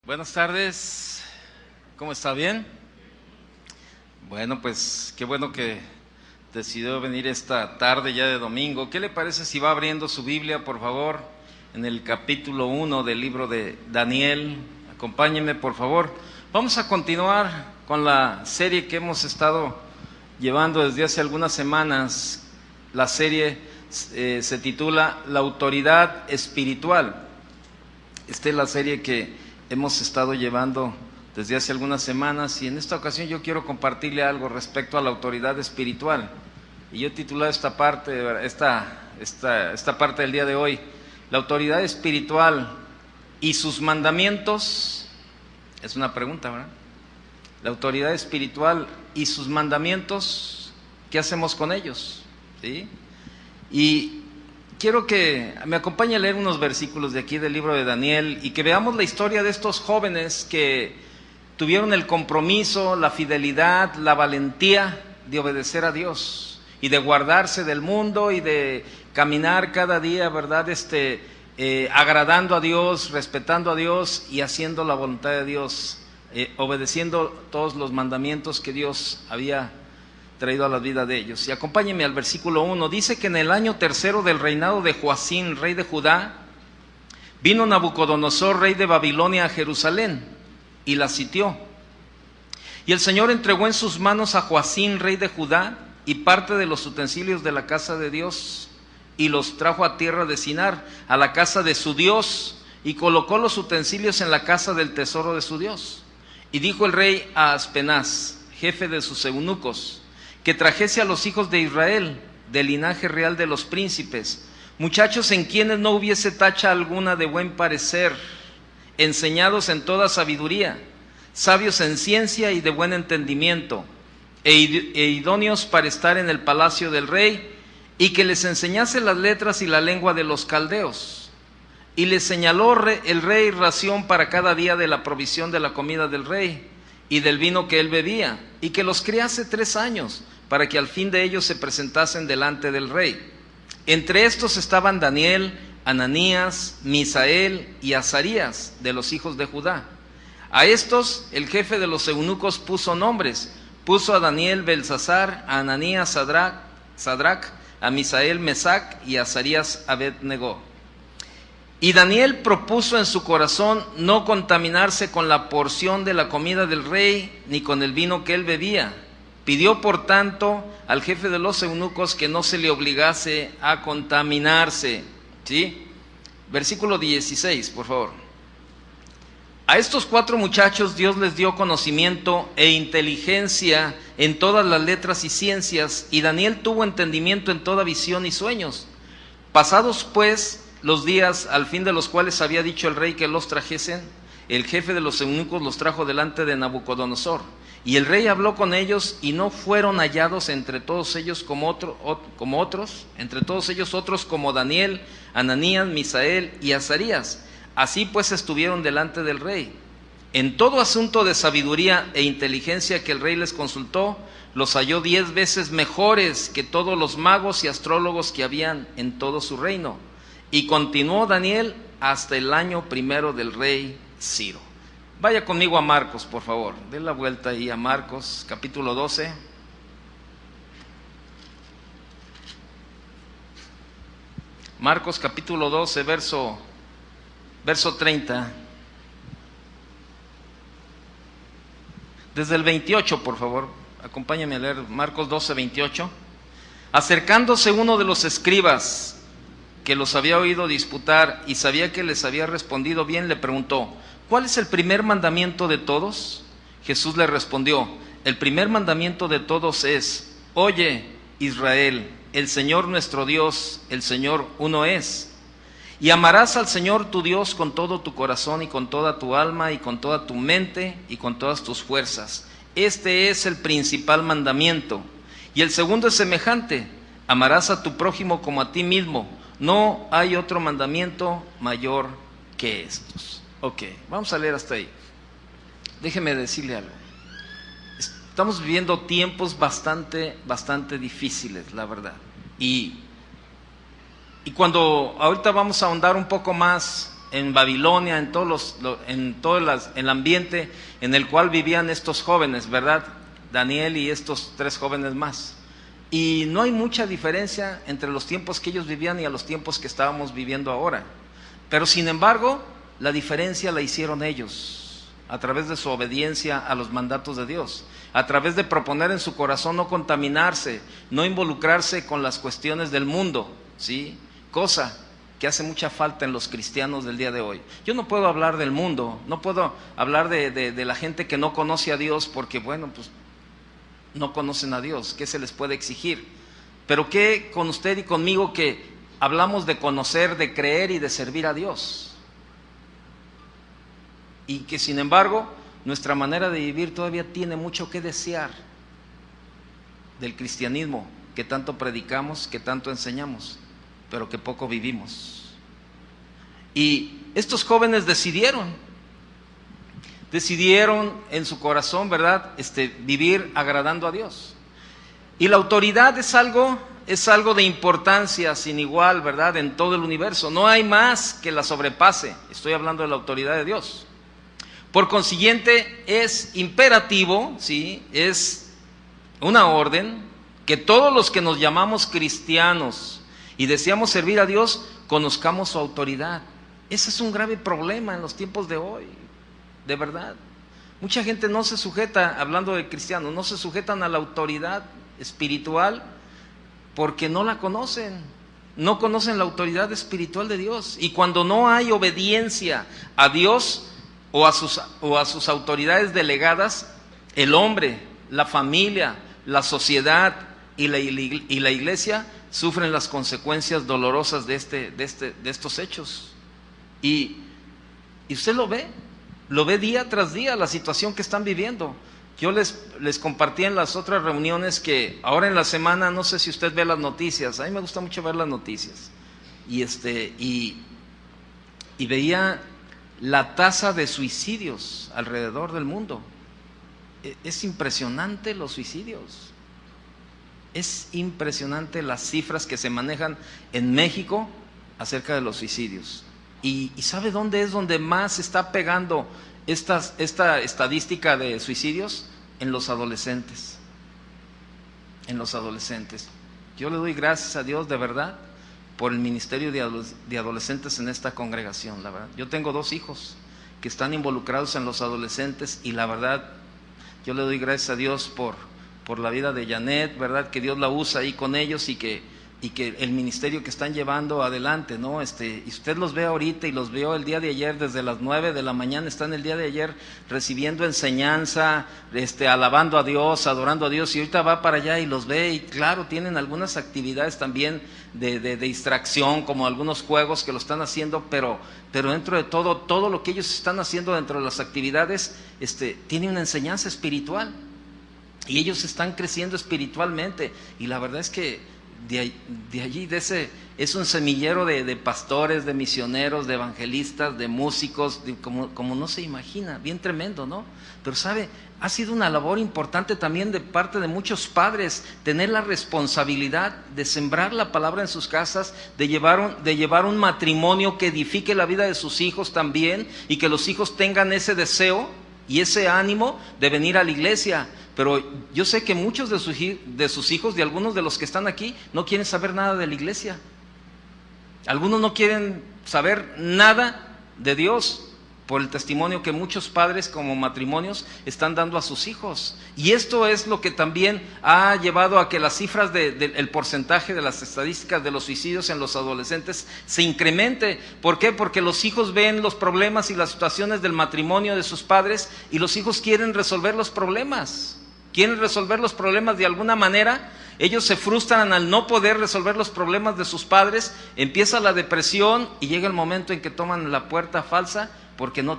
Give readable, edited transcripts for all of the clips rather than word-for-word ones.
Buenas tardes, ¿cómo está? ¿Bien? Bueno, pues qué bueno que decidió venir esta tarde ya de domingo. ¿Qué le parece si va abriendo su Biblia, por favor, en el capítulo 1 del libro de Daniel? Acompáñenme, por favor. Vamos a continuar con la serie que hemos estado llevando desde hace algunas semanas. La serie se titula La autoridad espiritual. Esta es la serie que hemos estado llevando desde hace algunas semanas, y en esta ocasión yo quiero compartirle algo respecto a la autoridad espiritual. Y yo he titulado esta parte del día de hoy, La autoridad espiritual y sus mandamientos. Es una pregunta, ¿verdad? La autoridad espiritual y sus mandamientos, ¿qué hacemos con ellos? ¿Sí? Y quiero que me acompañe a leer unos versículos de aquí del libro de Daniel y que veamos la historia de estos jóvenes que tuvieron el compromiso, la fidelidad, la valentía de obedecer a Dios y de guardarse del mundo y de caminar cada día, ¿verdad? Agradando a Dios, respetando a Dios y haciendo la voluntad de Dios, obedeciendo todos los mandamientos que Dios había traído a la vida de ellos. Y acompáñenme al versículo 1, dice que en el año tercero del reinado de Joacín, rey de Judá, vino Nabucodonosor, rey de Babilonia, a Jerusalén, y la sitió. Y el Señor entregó en sus manos a Joacín, rey de Judá, y parte de los utensilios de la casa de Dios, y los trajo a tierra de Sinar, a la casa de su Dios, y colocó los utensilios en la casa del tesoro de su Dios. Y dijo el rey a Aspenaz, jefe de sus eunucos, que trajese a los hijos de Israel, del linaje real de los príncipes, muchachos en quienes no hubiese tacha alguna de buen parecer, enseñados en toda sabiduría, sabios en ciencia y de buen entendimiento, e idóneos para estar en el palacio del rey, y que les enseñase las letras y la lengua de los caldeos. Y les señaló el rey ración para cada día de la provisión de la comida del rey, y del vino que él bebía, y que los criase 3 años, para que al fin de ellos se presentasen delante del rey. Entre estos estaban Daniel, Ananías, Misael y Azarías, de los hijos de Judá. A estos el jefe de los eunucos puso nombres. Puso a Daniel Belsasar, a Ananías Sadrac, a Misael Mesac y a Azarías Abednego. Y Daniel propuso en su corazón no contaminarse con la porción de la comida del rey, ni con el vino que él bebía. Pidió, por tanto, al jefe de los eunucos que no se le obligase a contaminarse. ¿Sí? Versículo 16, por favor. A estos 4 muchachos Dios les dio conocimiento e inteligencia en todas las letras y ciencias, y Daniel tuvo entendimiento en toda visión y sueños. Pasados pues los días al fin de los cuales había dicho el rey que los trajesen, el jefe de los eunucos los trajo delante de Nabucodonosor. Y el rey habló con ellos, y no fueron hallados entre todos ellos como otros, entre todos ellos otros como Daniel, Ananías, Misael y Azarías. Así pues estuvieron delante del rey. En todo asunto de sabiduría e inteligencia que el rey les consultó, los halló 10 veces mejores que todos los magos y astrólogos que habían en todo su reino. Y continuó Daniel hasta el año primero del rey Ciro. Vaya conmigo a Marcos, por favor. Den la vuelta ahí a Marcos, capítulo 12. Marcos, capítulo 12, verso 30. Desde el 28, por favor. Acompáñame a leer Marcos 12, 28. Acercándose uno de los escribas, que los había oído disputar y sabía que les había respondido bien, le preguntó: ¿cuál es el primer mandamiento de todos? Jesús le respondió: el primer mandamiento de todos es: oye, Israel, el Señor nuestro Dios, el Señor uno es. Y amarás al Señor tu Dios con todo tu corazón y con toda tu alma y con toda tu mente y con todas tus fuerzas. Este es el principal mandamiento. Y el segundo es semejante: amarás a tu prójimo como a ti mismo. No hay otro mandamiento mayor que estos. Ok, vamos a leer hasta ahí. Déjeme decirle algo. Estamos viviendo tiempos bastante difíciles, la verdad. Y cuando ahorita vamos a ahondar un poco más en Babilonia, en todo el ambiente en el cual vivían estos jóvenes, ¿verdad? Daniel y estos 3 jóvenes más. Y no hay mucha diferencia entre los tiempos que ellos vivían y a los tiempos que estábamos viviendo ahora. Pero sin embargo, la diferencia la hicieron ellos, a través de su obediencia a los mandatos de Dios, a través de proponer en su corazón no contaminarse, no involucrarse con las cuestiones del mundo, ¿sí? Cosa que hace mucha falta en los cristianos del día de hoy. Yo no puedo hablar del mundo, no puedo hablar de la gente que no conoce a Dios, porque bueno, pues no conocen a Dios, ¿qué se les puede exigir? Pero ¿qué con usted y conmigo que hablamos de conocer, de creer y de servir a Dios? Y que sin embargo nuestra manera de vivir todavía tiene mucho que desear del cristianismo que tanto predicamos, que tanto enseñamos, pero que poco vivimos. Y estos jóvenes decidieron en su corazón, ¿verdad? Vivir agradando a Dios. Y la autoridad es algo de importancia sin igual, ¿verdad? En todo el universo. No hay más que la sobrepase. Estoy hablando de la autoridad de Dios. Por consiguiente, es imperativo, ¿sí? Es una orden que todos los que nos llamamos cristianos y deseamos servir a Dios, conozcamos su autoridad. Ese es un grave problema en los tiempos de hoy, de verdad. Mucha gente no se sujeta, hablando de cristianos, no se sujetan a la autoridad espiritual porque no la conocen, no conocen la autoridad espiritual de Dios. Y cuando no hay obediencia a Dios o a sus autoridades delegadas, el hombre, la familia, la sociedad y la iglesia sufren las consecuencias dolorosas de estos hechos. Y usted lo ve día tras día, la situación que están viviendo. Yo les compartí en las otras reuniones que ahora en la semana, no sé si usted ve las noticias, a mí me gusta mucho ver las noticias, y veía la tasa de suicidios alrededor del mundo. Es impresionante los suicidios, es impresionante las cifras que se manejan en México acerca de los suicidios. ¿Y sabe dónde es donde más está pegando esta estadística de suicidios? En los adolescentes. En los adolescentes. Yo le doy gracias a Dios de verdad por el ministerio de adolescentes en esta congregación, la verdad. Yo tengo 2 hijos que están involucrados en los adolescentes y la verdad, yo le doy gracias a Dios por la vida de Janet, ¿verdad? Que Dios la usa ahí con ellos y que el ministerio que están llevando adelante, ¿no? Y usted los ve ahorita y los vio el día de ayer, desde las 9 de la mañana, están el día de ayer recibiendo enseñanza, alabando a Dios, adorando a Dios, y ahorita va para allá y los ve, y claro, tienen algunas actividades también de distracción, como algunos juegos que lo están haciendo, pero dentro de todo lo que ellos están haciendo dentro de las actividades, tiene una enseñanza espiritual, y ellos están creciendo espiritualmente, y la verdad es que de allí, es un semillero de pastores, de misioneros, de evangelistas, de músicos, como no se imagina, bien tremendo, ¿no? Pero sabe, ha sido una labor importante también de parte de muchos padres, tener la responsabilidad de sembrar la palabra en sus casas, de llevar un matrimonio que edifique la vida de sus hijos también, y que los hijos tengan ese deseo y ese ánimo de venir a la iglesia. Pero yo sé que muchos de sus hijos, de algunos de los que están aquí, no quieren saber nada de la iglesia. Algunos no quieren saber nada de Dios por el testimonio que muchos padres como matrimonios están dando a sus hijos. Y esto es lo que también ha llevado a que las cifras el porcentaje de las estadísticas de los suicidios en los adolescentes se incremente. ¿Por qué? Porque los hijos ven los problemas y las situaciones del matrimonio de sus padres, y los hijos quieren resolver los problemas. Quieren resolver los problemas de alguna manera. Ellos se frustran al no poder resolver los problemas de sus padres, empieza la depresión y llega el momento en que toman la puerta falsa porque no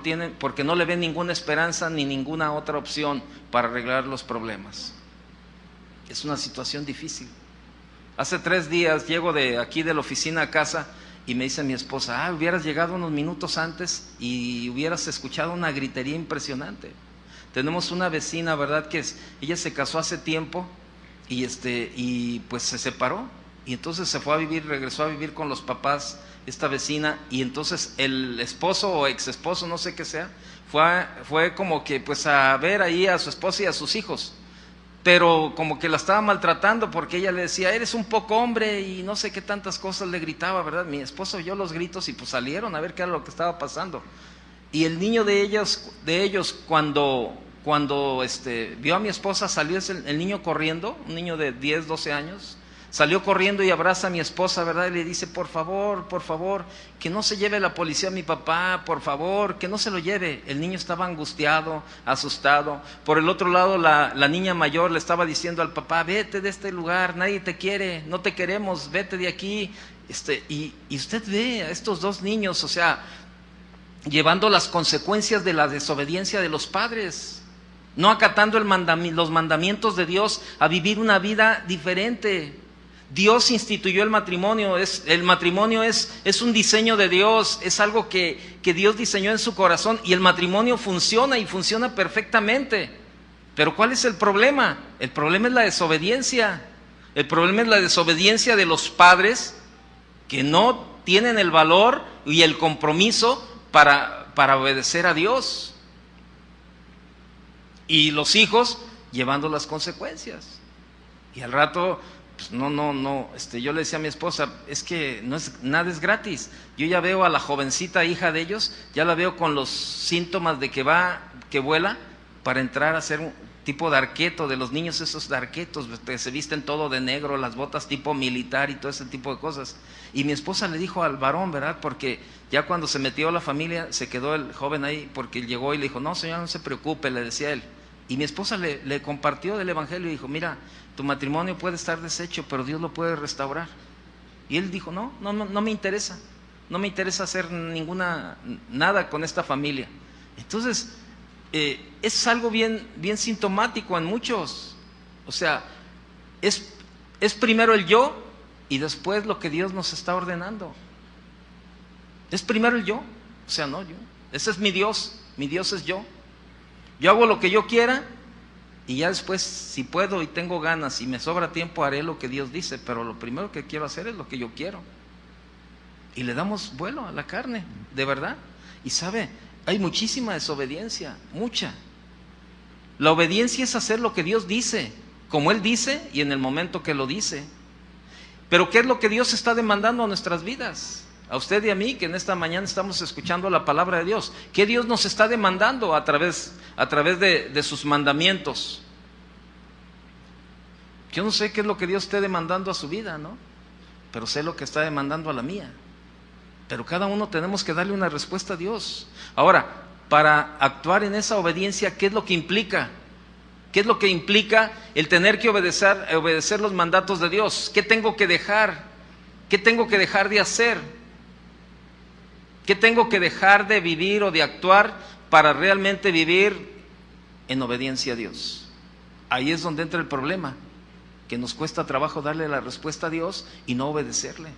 le ven ninguna esperanza ni ninguna otra opción para arreglar los problemas. Es una situación difícil. Hace 3 días llego de aquí de la oficina a casa y me dice mi esposa, hubieras llegado unos minutos antes y hubieras escuchado una gritería impresionante. Tenemos una vecina, ¿verdad? Ella se casó hace tiempo y pues se separó, y entonces regresó a vivir con los papás esta vecina, y entonces el esposo o ex esposo, no sé qué sea, fue como que pues a ver ahí a su esposa y a sus hijos, pero como que la estaba maltratando porque ella le decía, eres un poco hombre, y no sé qué tantas cosas le gritaba, ¿verdad? Mi esposo oyó los gritos y pues salieron a ver qué era lo que estaba pasando. Y el niño de ellos cuando vio a mi esposa, salió el niño corriendo, un niño de 10, 12 años, salió corriendo y abraza a mi esposa, ¿verdad? Y le dice, por favor, que no se lleve la policía a mi papá, por favor, que no se lo lleve. El niño estaba angustiado, asustado. Por el otro lado, la niña mayor le estaba diciendo al papá, vete de este lugar, nadie te quiere, no te queremos, vete de aquí. Y usted ve a estos dos niños, o sea, llevando las consecuencias de la desobediencia de los padres, no acatando los mandamientos de Dios, a vivir una vida diferente. Dios instituyó el matrimonio, el matrimonio es un diseño de Dios, es algo que Dios diseñó en su corazón, y el matrimonio funciona y funciona perfectamente. Pero ¿cuál es el problema? El problema es la desobediencia. El problema es la desobediencia de los padres, que no tienen el valor y el compromiso para obedecer a Dios, y los hijos llevando las consecuencias. Y al rato pues yo le decía a mi esposa, es que nada es gratis. Yo ya veo a la jovencita hija de ellos, ya la veo con los síntomas de que vuela para entrar a ser un tipo de arqueto, de los niños esos de arquetos, que se visten todo de negro, las botas tipo militar y todo ese tipo de cosas. Y mi esposa le dijo al varón, ¿verdad? Porque ya cuando se metió la familia, se quedó el joven ahí, porque llegó y le dijo, no señora, no se preocupe, le decía él. Y mi esposa le compartió del evangelio y dijo, mira, tu matrimonio puede estar deshecho, pero Dios lo puede restaurar. Y él dijo, no me interesa, no me interesa hacer nada con esta familia. Entonces, es algo bien sintomático en muchos. O sea, es primero el yo y después lo que Dios nos está ordenando. Es primero el yo, o sea, no yo. Ese es mi Dios es yo. Yo hago lo que yo quiera y ya después, si puedo y tengo ganas y me sobra tiempo, haré lo que Dios dice, pero lo primero que quiero hacer es lo que yo quiero. Y le damos vuelo a la carne, de verdad. Y sabe, hay muchísima desobediencia, mucha. La obediencia es hacer lo que Dios dice, como Él dice y en el momento que lo dice. Pero ¿qué es lo que Dios está demandando a nuestras vidas? A usted y a mí, que en esta mañana estamos escuchando la palabra de Dios. ¿Qué Dios nos está demandando a través de sus mandamientos? Yo no sé qué es lo que Dios esté demandando a su vida, ¿no? Pero sé lo que está demandando a la mía. Pero cada uno tenemos que darle una respuesta a Dios. Ahora, para actuar en esa obediencia, ¿qué es lo que implica? ¿Qué es lo que implica el tener que obedecer los mandatos de Dios? ¿Qué tengo que dejar? ¿Qué tengo que dejar de hacer? ¿Qué tengo que dejar de vivir o de actuar para realmente vivir en obediencia a Dios? Ahí es donde entra el problema, que nos cuesta trabajo darle la respuesta a Dios y no obedecerle.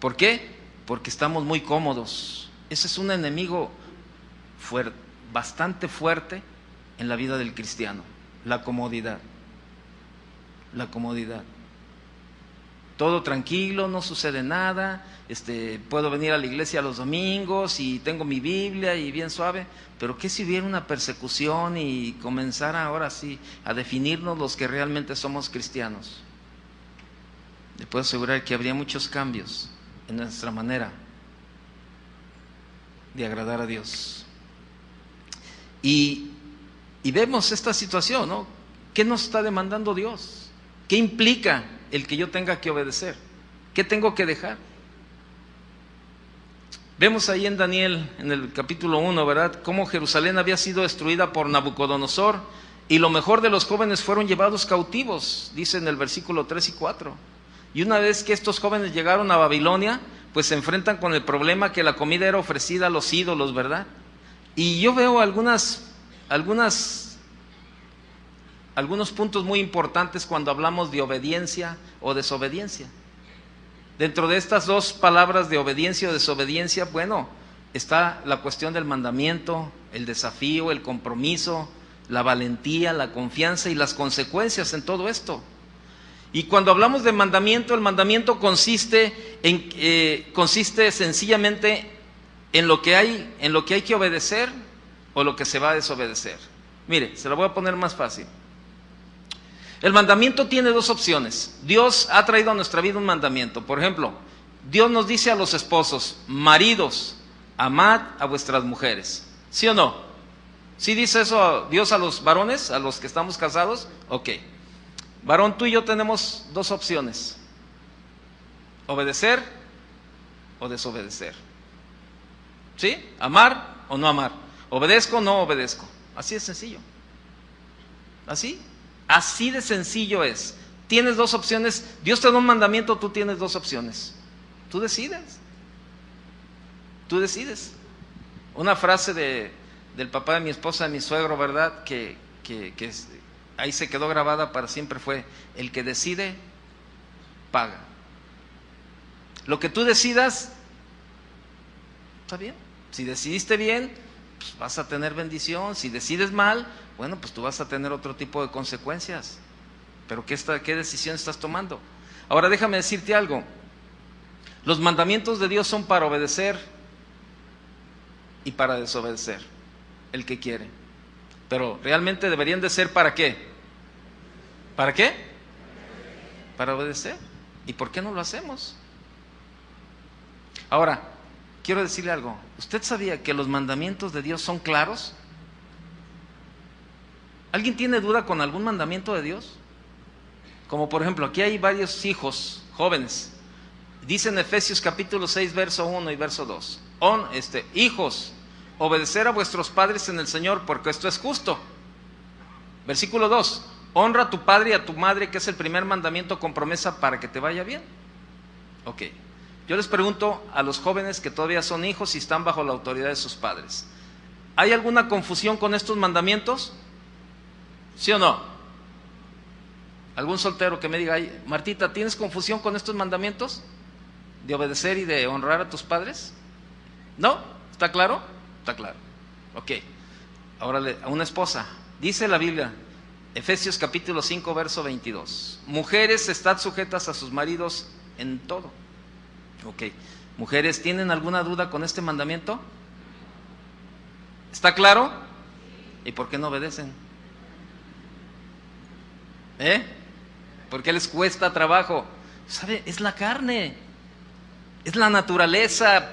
¿Por qué? Porque estamos muy cómodos. Ese es un enemigo bastante fuerte en la vida del cristiano, la comodidad. La comodidad. Todo tranquilo, no sucede nada, puedo venir a la iglesia los domingos y tengo mi Biblia y bien suave, pero ¿qué si hubiera una persecución y comenzara ahora sí a definirnos los que realmente somos cristianos? Le puedo asegurar que habría muchos cambios en nuestra manera de agradar a Dios. Y vemos esta situación, ¿no? ¿Qué nos está demandando Dios? ¿Qué implica el que yo tenga que obedecer? ¿Qué tengo que dejar? Vemos ahí en Daniel, en el capítulo 1, ¿verdad?, cómo Jerusalén había sido destruida por Nabucodonosor y lo mejor de los jóvenes fueron llevados cautivos, dice en el versículo 3 y 4. Y una vez que estos jóvenes llegaron a Babilonia, pues se enfrentan con el problema que la comida era ofrecida a los ídolos, ¿verdad? Y yo veo algunos puntos muy importantes cuando hablamos de obediencia o desobediencia. Dentro de estas dos palabras de obediencia o desobediencia, bueno, está la cuestión del mandamiento, el desafío, el compromiso, la valentía, la confianza y las consecuencias en todo esto. Y cuando hablamos de mandamiento, el mandamiento consiste sencillamente en lo que hay que obedecer o lo que se va a desobedecer. Mire, se lo voy a poner más fácil. El mandamiento tiene dos opciones. Dios ha traído a nuestra vida un mandamiento. Por ejemplo, Dios nos dice a los esposos: maridos, amad a vuestras mujeres. ¿Sí o no? ¿Sí dice eso Dios a los varones, a los que estamos casados? Ok. Varón, tú y yo tenemos dos opciones: obedecer o desobedecer. ¿Sí? Amar o no amar. Obedezco o no obedezco. Así de sencillo. Así de sencillo es. Tienes dos opciones. Dios te da un mandamiento, tú tienes dos opciones. Tú decides. Tú decides. Una frase del papá de mi esposa, de mi suegro, ¿verdad? Que ahí se quedó grabada para siempre fue: el que decide, paga. Lo que tú decidas, está bien. Si decidiste bien, pues vas a tener bendición. Si decides mal, bueno, pues tú vas a tener otro tipo de consecuencias. Pero ¿qué decisión estás tomando? Ahora déjame decirte algo. Los mandamientos de Dios son para obedecer y para desobedecer, el que quiere. Pero realmente deberían de ser ¿para qué? ¿Para qué? Para obedecer. ¿Y por qué no lo hacemos? Ahora, quiero decirle algo. ¿Usted sabía que los mandamientos de Dios son claros? ¿Alguien tiene duda con algún mandamiento de Dios? Como por ejemplo, aquí hay varios hijos jóvenes. Dice en Efesios capítulo 6, verso 1 y verso 2. Hijos, obedecer a vuestros padres en el Señor, porque esto es justo. Versículo 2. Honra a tu padre y a tu madre, que es el primer mandamiento con promesa para que te vaya bien. Ok. Yo les pregunto a los jóvenes que todavía son hijos y están bajo la autoridad de sus padres: ¿hay alguna confusión con estos mandamientos? ¿Sí o no? ¿Algún soltero que me diga: Martita, ¿tienes confusión con estos mandamientos de obedecer y de honrar a tus padres? ¿No? ¿Está claro? Está claro. Ok. Ahora a una esposa, dice la Biblia, Efesios capítulo 5, verso 22: mujeres, estad sujetas a sus maridos en todo. Ok. Mujeres, ¿tienen alguna duda con este mandamiento? ¿Está claro? ¿Y por qué no obedecen? ¿Por qué les cuesta trabajo? ¿Sabe? Es la carne, es la naturaleza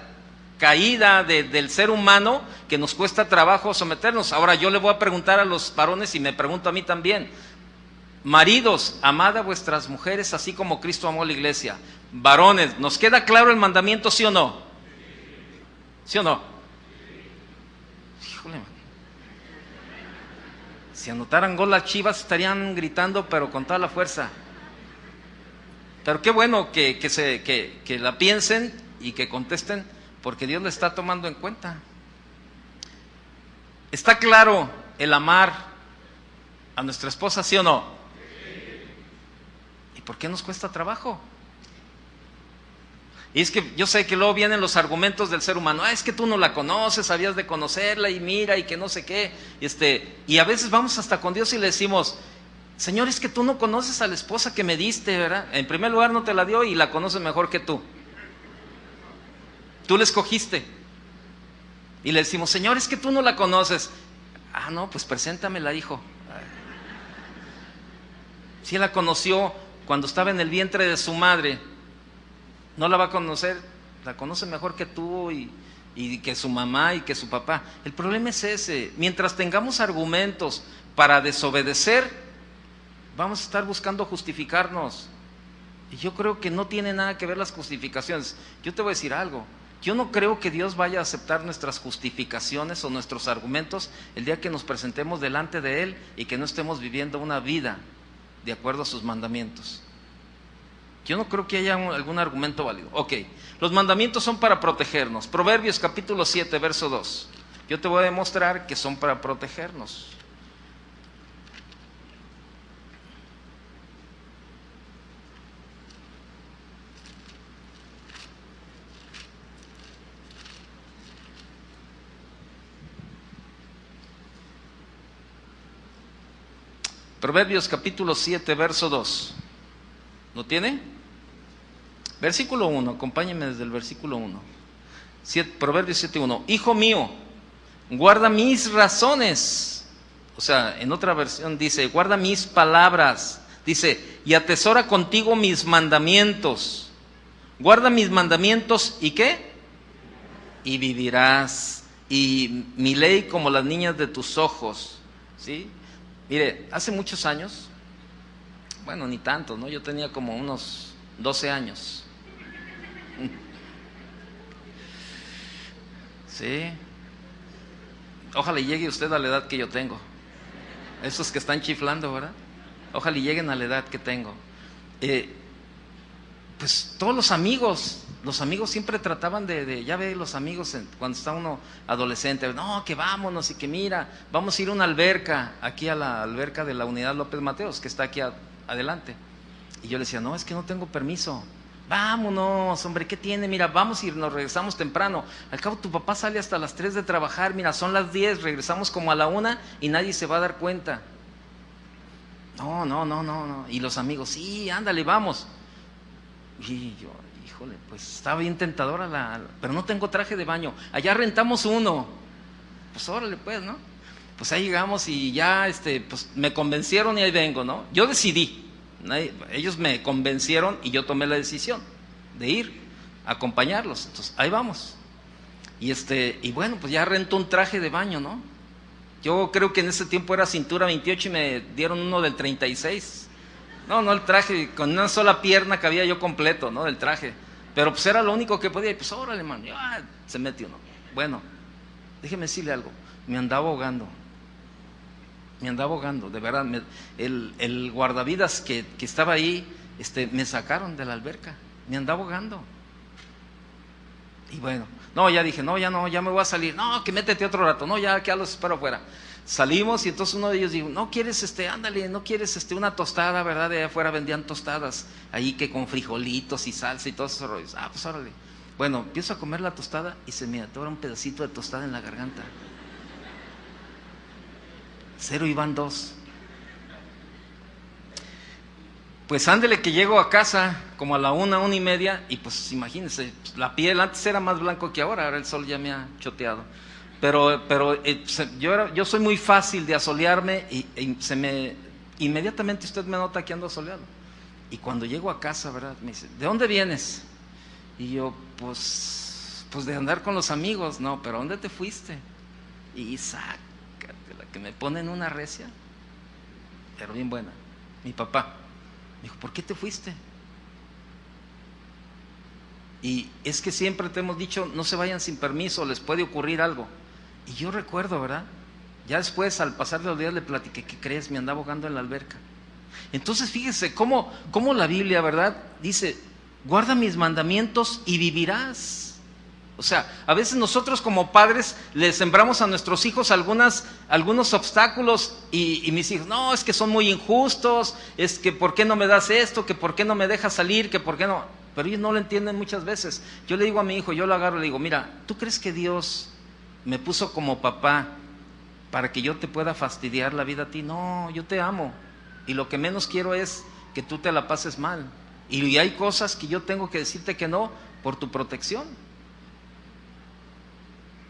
caída del ser humano que nos cuesta trabajo someternos. Ahora yo le voy a preguntar a los varones y me pregunto a mí también: maridos, amad a vuestras mujeres así como Cristo amó a la iglesia. Varones, ¿nos queda claro el mandamiento, sí o no? ¿Sí o no? Híjole, man. Si anotaran gol las Chivas estarían gritando, pero con toda la fuerza. Pero qué bueno que la piensen y que contesten, porque Dios la está tomando en cuenta. ¿Está claro el amar a nuestra esposa, sí o no? ¿Y por qué nos cuesta trabajo? Y es que yo sé que luego vienen los argumentos del ser humano: es que tú no la conoces, habías de conocerla y mira y que no sé qué. Y a veces vamos hasta con Dios y le decimos: Señor, es que tú no conoces a la esposa que me diste, ¿verdad? En primer lugar no te la dio y la conoces mejor que tú. Tú la escogiste. Y le decimos: Señor, es que tú no la conoces. Ah, no, pues preséntamela, hijo. Si él la conoció cuando estaba en el vientre de su madre, no la va a conocer, la conoce mejor que tú y que su mamá y que su papá. El problema es ese: mientras tengamos argumentos para desobedecer, vamos a estar buscando justificarnos. Y yo creo que no tiene nada que ver las justificaciones. Yo te voy a decir algo: yo no creo que Dios vaya a aceptar nuestras justificaciones o nuestros argumentos el día que nos presentemos delante de Él y que no estemos viviendo una vida de acuerdo a sus mandamientos. Yo no creo que haya algún argumento válido. Ok, los mandamientos son para protegernos. Proverbios capítulo 7, verso 2. Yo te voy a demostrar que son para protegernos. Proverbios capítulo 7, verso 2. ¿Lo tiene? Versículo 1, acompáñenme desde el versículo 1. Proverbios 7:1. Hijo mío, guarda mis razones. O sea, en otra versión dice, guarda mis palabras. Dice, y atesora contigo mis mandamientos. Guarda mis mandamientos, ¿y qué? Y vivirás. Y mi ley como las niñas de tus ojos. ¿Sí? Mire, hace muchos años, bueno, ni tanto, ¿no? Yo tenía como unos 12 años. Sí. Ojalá llegue usted a la edad que yo tengo. Esos que están chiflando, ¿verdad? Ojalá lleguen a la edad que tengo. Pues todos los amigos siempre trataban ya ve los amigos cuando está uno adolescente, no, que vámonos y que mira, vamos a ir a una alberca, aquí a la alberca de la Unidad López Mateos, que está aquí adelante. Y yo le decía, no, es que no tengo permiso. Vámonos, hombre, ¿qué tiene? Mira, vamos y nos regresamos temprano. Al cabo tu papá sale hasta las 3 de trabajar, mira, son las 10, regresamos como a la 1 y nadie se va a dar cuenta. No. Y los amigos, sí, ándale, vamos. Y yo, híjole, pues estaba bien tentadora pero no tengo traje de baño. Allá rentamos uno. Pues órale, pues, ¿no? Pues ahí llegamos y ya, pues me convencieron y ahí vengo, ¿no? Yo decidí. Ellos me convencieron y yo tomé la decisión de ir a acompañarlos. Entonces, ahí vamos. Y bueno, pues ya rento un traje de baño, ¿no? Yo creo que en ese tiempo era cintura 28 y me dieron uno del 36. No, el traje, con una sola pierna cabía yo completo, ¿no? Del traje. Pero pues era lo único que podía. Y pues órale, man, se metió, ¿no? Bueno, déjeme decirle algo. Me andaba ahogando, de verdad. El guardavidas que estaba ahí, me sacaron de la alberca. Me andaba ahogando. Y bueno, no, ya dije, no, ya me voy a salir. No, que métete otro rato. No, ya los espero afuera. Salimos y entonces uno de ellos dijo, no quieres, ándale, no quieres, una tostada, ¿verdad? De allá afuera vendían tostadas, ahí que con frijolitos y salsa y todos esos rollos. Pues órale. Bueno, empiezo a comer la tostada y se me atora un pedacito de tostada en la garganta. 0 y van 2. Pues ándele que llego a casa como a la 1:30 y pues imagínense, la piel antes era más blanco que ahora el sol ya me ha choteado. Pero yo soy muy fácil de asolearme y inmediatamente usted me nota que ando asoleado. Y cuando llego a casa, ¿verdad? Me dice, ¿de dónde vienes? Y yo, pues de andar con los amigos. No, pero ¿dónde te fuiste? Y sácatela, que me ponen una recia, pero bien buena. Mi papá me dijo, ¿por qué te fuiste? Y es que siempre te hemos dicho, no se vayan sin permiso, les puede ocurrir algo. Y yo recuerdo, ¿verdad? Ya después, al pasar de los días, le platiqué, ¿qué crees? Me andaba ahogando en la alberca. Entonces, fíjese cómo la Biblia, ¿verdad? Dice, guarda mis mandamientos y vivirás. O sea, a veces nosotros como padres le sembramos a nuestros hijos algunos obstáculos y mis hijos, no, es que son muy injustos, es que ¿por qué no me das esto? Que ¿por qué no me dejas salir? Que ¿por qué no? Pero ellos no lo entienden muchas veces. Yo le digo a mi hijo, yo lo agarro y le digo, mira, ¿tú crees que Dios me puso como papá para que yo te pueda fastidiar la vida a ti? No, yo te amo y lo que menos quiero es que tú te la pases mal. Y hay cosas que yo tengo que decirte que no por tu protección.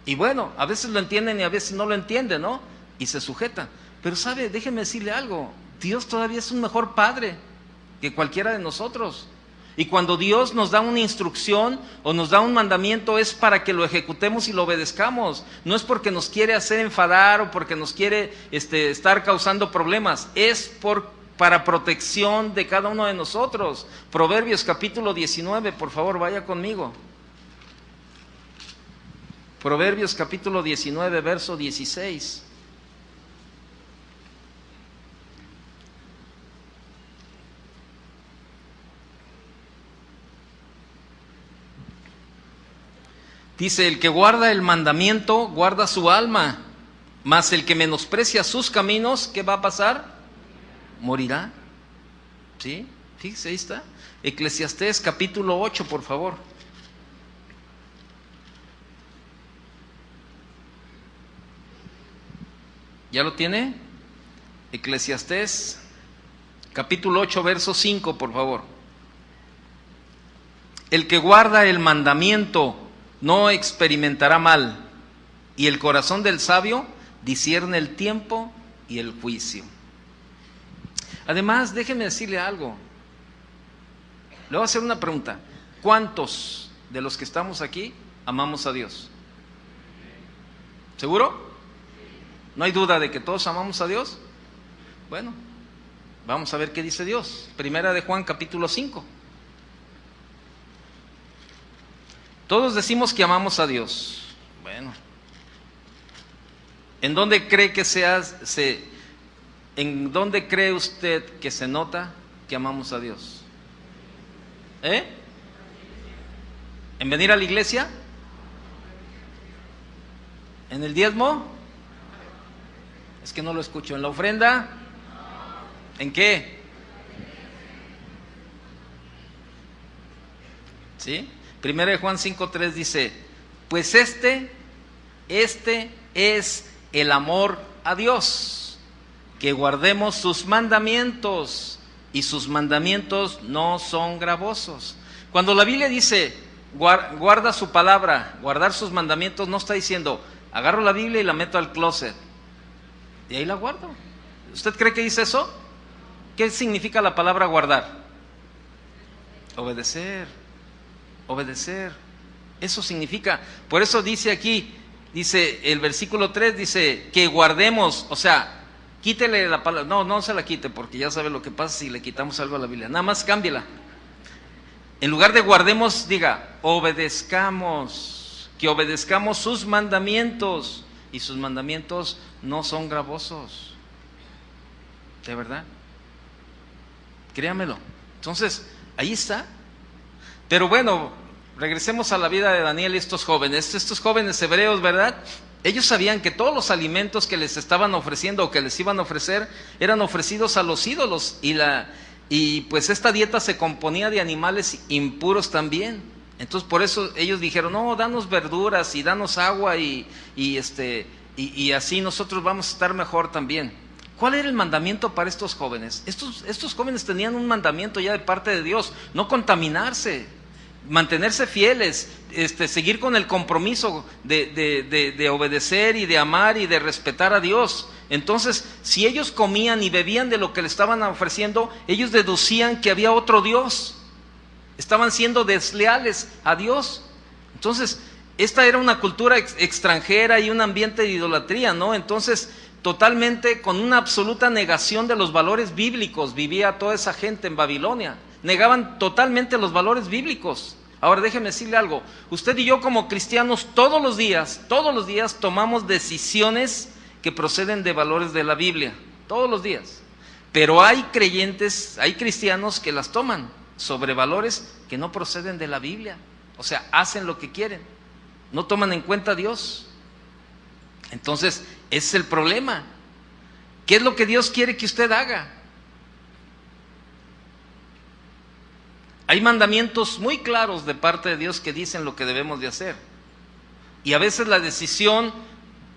Y bueno, a veces lo entienden y a veces no lo entienden, ¿no? Y se sujetan. Pero sabe, déjeme decirle algo, Dios todavía es un mejor padre que cualquiera de nosotros. Y cuando Dios nos da una instrucción o nos da un mandamiento es para que lo ejecutemos y lo obedezcamos. No es porque nos quiere hacer enfadar o porque nos quiere estar causando problemas. Es para protección de cada uno de nosotros. Proverbios capítulo 19, por favor, vaya conmigo. Proverbios capítulo 19, verso 16. Dice, el que guarda el mandamiento, guarda su alma, mas el que menosprecia sus caminos, ¿qué va a pasar? Morirá. ¿Sí? Fíjese, ahí está. Eclesiastés capítulo 8, por favor. ¿Ya lo tiene? Eclesiastés capítulo 8, verso 5, por favor. El que guarda el mandamiento no experimentará mal, y el corazón del sabio discierne el tiempo y el juicio. Además, déjenme decirle algo. Le voy a hacer una pregunta. ¿Cuántos de los que estamos aquí amamos a Dios? ¿Seguro? ¿No hay duda de que todos amamos a Dios? Bueno, vamos a ver qué dice Dios. Primera de Juan, capítulo 5. Todos decimos que amamos a Dios. Bueno, ¿en dónde cree que en dónde cree usted que se nota que amamos a Dios? ¿En venir a la iglesia? ¿En el diezmo? Es que no lo escucho. ¿En la ofrenda? ¿En qué? ¿Sí? Primera de Juan 5:3 dice, pues este es el amor a Dios, que guardemos sus mandamientos, y sus mandamientos no son gravosos. Cuando la Biblia dice guarda su palabra, guardar sus mandamientos, no está diciendo agarro la Biblia y la meto al closet y ahí la guardo. ¿Usted cree que dice eso? ¿Qué significa la palabra guardar? Obedecer. Obedecer, eso significa. Por eso dice aquí, dice el versículo 3, dice que guardemos, o sea, quítele la palabra, no se la quite, porque ya sabe lo que pasa si le quitamos algo a la Biblia, nada más cámbiela. En lugar de guardemos, diga, obedezcamos, que obedezcamos sus mandamientos, y sus mandamientos no son gravosos, de verdad, créamelo. Entonces, ahí está. Pero bueno, regresemos a la vida de Daniel y estos jóvenes hebreos, ¿verdad? Ellos sabían que todos los alimentos que les estaban ofreciendo o que les iban a ofrecer eran ofrecidos a los ídolos, y pues esta dieta se componía de animales impuros también. Entonces por eso ellos dijeron, no, danos verduras y danos agua y así nosotros vamos a estar mejor también. ¿Cuál era el mandamiento para estos jóvenes? Estos jóvenes tenían un mandamiento ya de parte de Dios, no contaminarse, mantenerse fieles, seguir con el compromiso de obedecer y de amar y de respetar a Dios. Entonces, si ellos comían y bebían de lo que le estaban ofreciendo, ellos deducían que había otro Dios, estaban siendo desleales a Dios. Entonces, esta era una cultura extranjera y un ambiente de idolatría, ¿no? Entonces, totalmente con una absoluta negación de los valores bíblicos vivía toda esa gente en Babilonia. Negaban totalmente los valores bíblicos. Ahora déjeme decirle algo, usted y yo como cristianos todos los días tomamos decisiones que proceden de valores de la Biblia, todos los días. Pero hay creyentes, hay cristianos que las toman sobre valores que no proceden de la Biblia. O sea, hacen lo que quieren, no toman en cuenta a Dios. Entonces, ese es el problema. ¿Qué es lo que Dios quiere que usted haga? Hay mandamientos muy claros de parte de Dios que dicen lo que debemos de hacer. Y a veces la decisión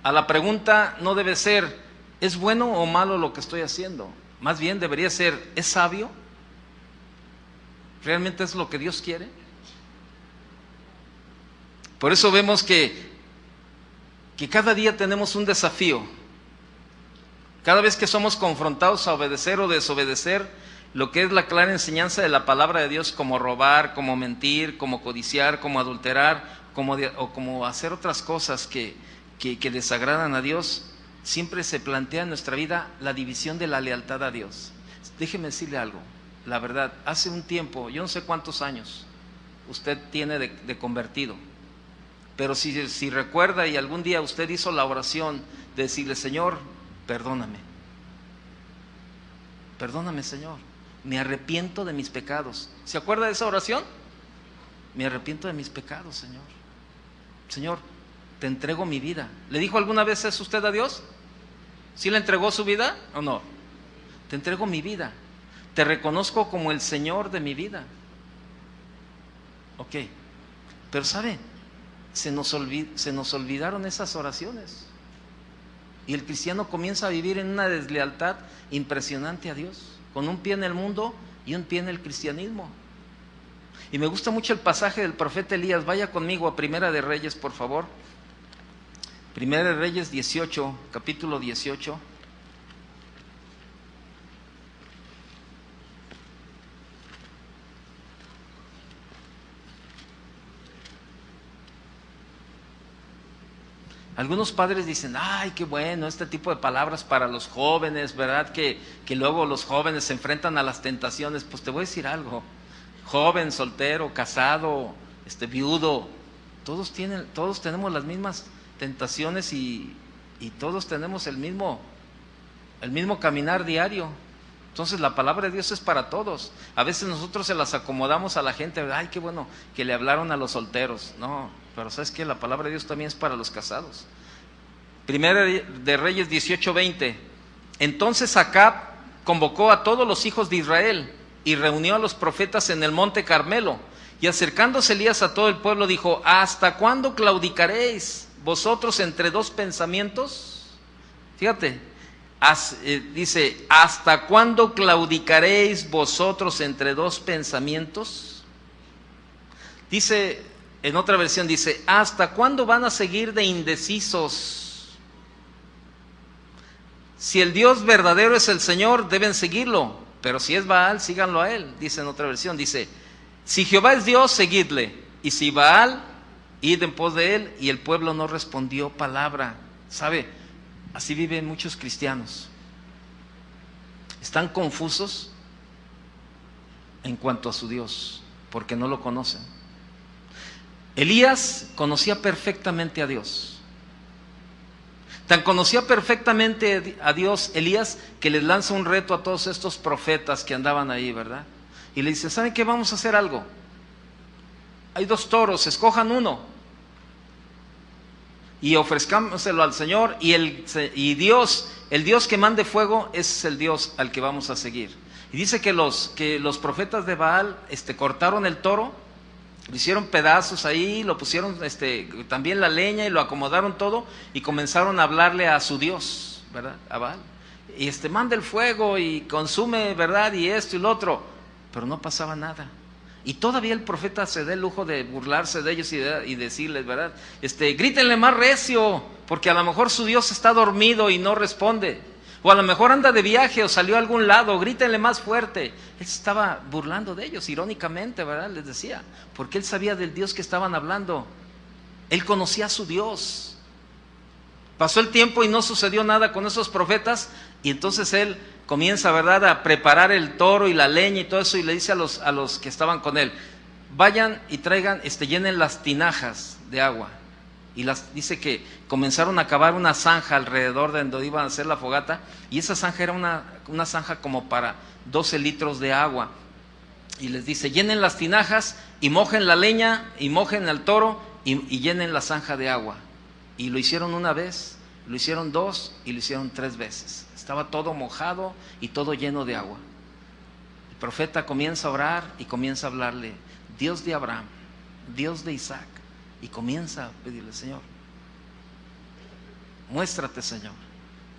a la pregunta no debe ser, ¿es bueno o malo lo que estoy haciendo? Más bien debería ser, ¿es sabio? ¿Realmente es lo que Dios quiere? Por eso vemos que cada día tenemos un desafío. Cada vez que somos confrontados a obedecer o desobedecer lo que es la clara enseñanza de la palabra de Dios, como robar, como mentir, como codiciar, como adulterar, o como hacer otras cosas que desagradan a Dios, siempre se plantea en nuestra vida la división de la lealtad a Dios. Déjeme decirle algo, la verdad, hace un tiempo, yo no sé cuántos años usted tiene de convertido, pero si recuerda y algún día usted hizo la oración de decirle, Señor, perdóname, Señor, me arrepiento de mis pecados. ¿Se acuerda de esa oración? Me arrepiento de mis pecados, Señor. Señor, te entrego mi vida. ¿Le dijo alguna vez eso usted a Dios? ¿Sí le entregó su vida o no? Te entrego mi vida. Te reconozco como el Señor de mi vida. Ok, pero ¿sabe? Se nos olvidaron esas oraciones. Y el cristiano comienza a vivir en una deslealtad impresionante a Dios, con un pie en el mundo y un pie en el cristianismo. Y me gusta mucho el pasaje del profeta Elías. Vaya conmigo a Primera de Reyes, por favor. Primera de Reyes 18, capítulo 18. Algunos padres dicen, ay, qué bueno, este tipo de palabras para los jóvenes, ¿verdad? Que luego los jóvenes se enfrentan a las tentaciones. Pues te voy a decir algo, joven, soltero, casado, viudo, todos tenemos las mismas tentaciones y todos tenemos el mismo caminar diario. Entonces la palabra de Dios es para todos. A veces nosotros se las acomodamos a la gente, ay, qué bueno que le hablaron a los solteros. No, pero ¿sabes qué? La palabra de Dios también es para los casados. Primera de Reyes 18:20. Entonces Acab convocó a todos los hijos de Israel y reunió a los profetas en el monte Carmelo. Y acercándose Elías a todo el pueblo dijo, ¿hasta cuándo claudicaréis vosotros entre dos pensamientos? Fíjate. Dice, ¿hasta cuándo claudicaréis vosotros entre dos pensamientos? Dice, en otra versión dice, ¿hasta cuándo van a seguir de indecisos? Si el Dios verdadero es el Señor, deben seguirlo, pero si es Baal, síganlo a él. Dice en otra versión, dice, si Jehová es Dios, seguidle, y si Baal, id en pos de él. Y el pueblo no respondió palabra. ¿Sabe? Así viven muchos cristianos. Están confusos en cuanto a su Dios, porque no lo conocen. Elías conocía perfectamente a Dios. Tan conocía perfectamente a Dios Elías que les lanza un reto a todos estos profetas que andaban ahí, ¿verdad? Y le dice, ¿saben qué? Vamos a hacer algo. Hay 2 toros, escojan uno y ofrezcámoselo al Señor, y Dios, el Dios que mande fuego, ese es el Dios al que vamos a seguir. Y dice que los profetas de Baal cortaron el toro, lo hicieron pedazos ahí, lo pusieron también la leña y lo acomodaron todo y comenzaron a hablarle a su Dios, ¿verdad? A Baal. Y manda el fuego y consume, ¿verdad? Y esto y lo otro, pero no pasaba nada. Y todavía el profeta se da el lujo de burlarse de ellos y decirles, ¿verdad? Grítenle más recio, porque a lo mejor su Dios está dormido y no responde. O a lo mejor anda de viaje o salió a algún lado, grítenle más fuerte. Él se estaba burlando de ellos, irónicamente, ¿verdad? Les decía, porque él sabía del Dios que estaban hablando. Él conocía a su Dios. Pasó el tiempo y no sucedió nada con esos profetas, y entonces él comienza, ¿verdad?, a preparar el toro y la leña y todo eso, y le dice a los que estaban con él, vayan y traigan, llenen las tinajas de agua. Y dice que comenzaron a cavar una zanja alrededor de donde iban a hacer la fogata, y esa zanja era una zanja como para 12 litros de agua. Y les dice, llenen las tinajas y mojen la leña y mojen al toro y llenen la zanja de agua. Y lo hicieron una vez, lo hicieron 2 y lo hicieron 3 veces. Estaba todo mojado y todo lleno de agua. El profeta comienza a orar y comienza a hablarle, Dios de Abraham, Dios de Isaac, y comienza a pedirle, Señor, muéstrate, Señor,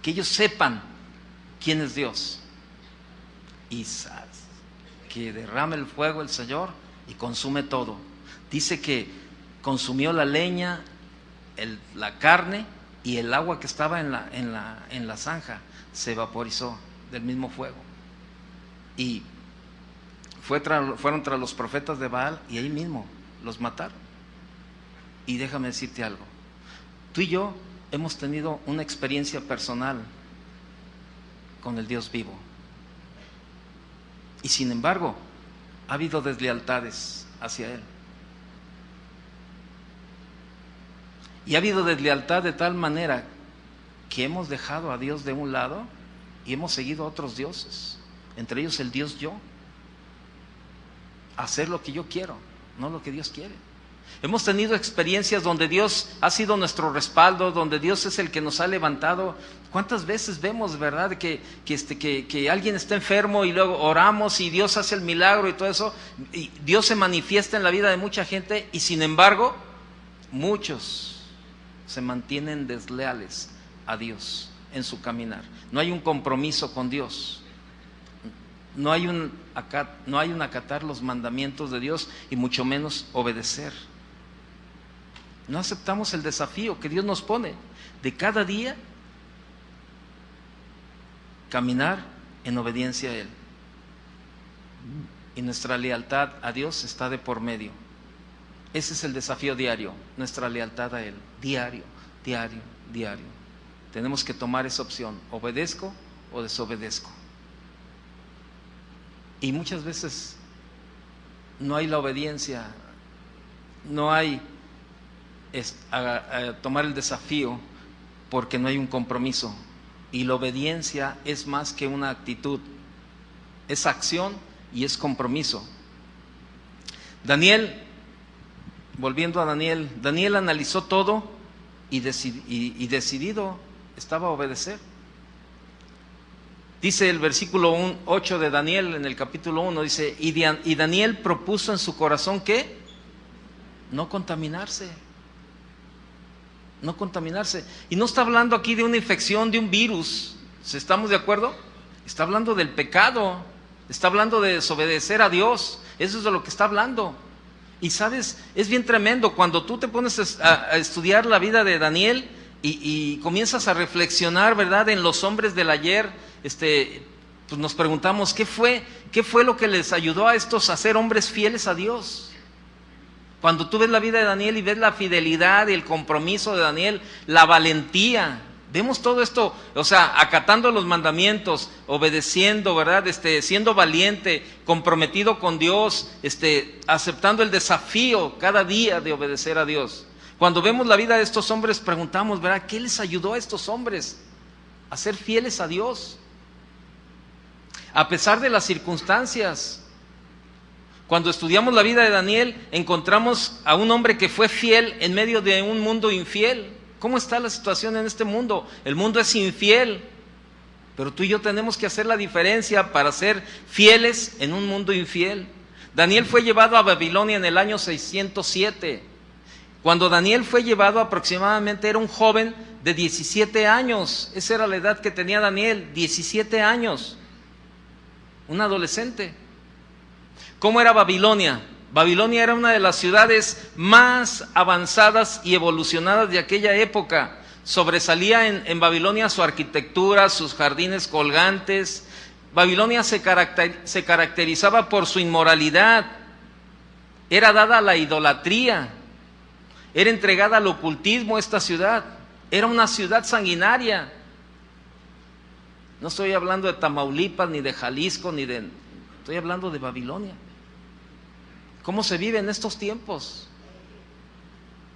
que ellos sepan quién es Dios. Y que derrame el fuego el Señor y consume todo. Dice que consumió la leña, la carne, y el agua que estaba en la zanja se vaporizó del mismo fuego. Y fueron tras los profetas de Baal y ahí mismo los mataron. Y déjame decirte algo, tú y yo hemos tenido una experiencia personal con el Dios vivo, y sin embargo ha habido deslealtades hacia Él. Y ha habido deslealtad de tal manera que hemos dejado a Dios de un lado y hemos seguido a otros dioses, entre ellos el Dios yo, hacer lo que yo quiero, no lo que Dios quiere. Hemos tenido experiencias donde Dios ha sido nuestro respaldo, donde Dios es el que nos ha levantado. ¿Cuántas veces vemos, verdad, que alguien está enfermo y luego oramos y Dios hace el milagro y todo eso, y Dios se manifiesta en la vida de mucha gente, y sin embargo muchos se mantienen desleales a Dios en su caminar? No hay un compromiso con Dios. no hay un acatar los mandamientos de Dios y mucho menos obedecer. No aceptamos el desafío que Dios nos pone de cada día caminar en obediencia a Él. Y nuestra lealtad a Dios está de por medio. Ese es el desafío diario, nuestra lealtad a Él, diario, diario, diario. Tenemos que tomar esa opción, obedezco o desobedezco. Y muchas veces no hay la obediencia, no hay tomar el desafío porque no hay un compromiso. Y la obediencia es más que una actitud, es acción y es compromiso. Daniel, volviendo a Daniel, Daniel analizó todo y decidido estaba a obedecer. Dice el versículo 8 de Daniel en el capítulo 1, dice, y Daniel propuso en su corazón ¿qué? No contaminarse. No contaminarse. Y no está hablando aquí de una infección, de un virus. ¿Estamos de acuerdo? Está hablando del pecado. Está hablando de desobedecer a Dios. Eso es de lo que está hablando. Y sabes, es bien tremendo cuando tú te pones a estudiar la vida de Daniel y comienzas a reflexionar, ¿verdad?, en los hombres del ayer. Pues nos preguntamos, ¿qué fue lo que les ayudó a estos a ser hombres fieles a Dios? Cuando tú ves la vida de Daniel y ves la fidelidad y el compromiso de Daniel, la valentía, vemos todo esto, o sea, acatando los mandamientos, obedeciendo, ¿verdad? Siendo valiente, comprometido con Dios, aceptando el desafío cada día de obedecer a Dios. Cuando vemos la vida de estos hombres, preguntamos, ¿verdad? ¿Qué les ayudó a estos hombres a ser fieles a Dios? A pesar de las circunstancias. Cuando estudiamos la vida de Daniel, encontramos a un hombre que fue fiel en medio de un mundo infiel. ¿Cómo está la situación en este mundo? El mundo es infiel, pero tú y yo tenemos que hacer la diferencia para ser fieles en un mundo infiel. Daniel fue llevado a Babilonia en el año 607. Cuando Daniel fue llevado, aproximadamente era un joven de 17 años. Esa era la edad que tenía Daniel, 17 años. Un adolescente. ¿Cómo era Babilonia? Babilonia era una de las ciudades más avanzadas y evolucionadas de aquella época. Sobresalía en Babilonia su arquitectura, sus jardines colgantes. Babilonia se caracterizaba por su inmoralidad. Era dada a la idolatría. Era entregada al ocultismo esta ciudad. Era una ciudad sanguinaria. No estoy hablando de Tamaulipas, ni de Jalisco, estoy hablando de Babilonia. ¿Cómo se vive en estos tiempos?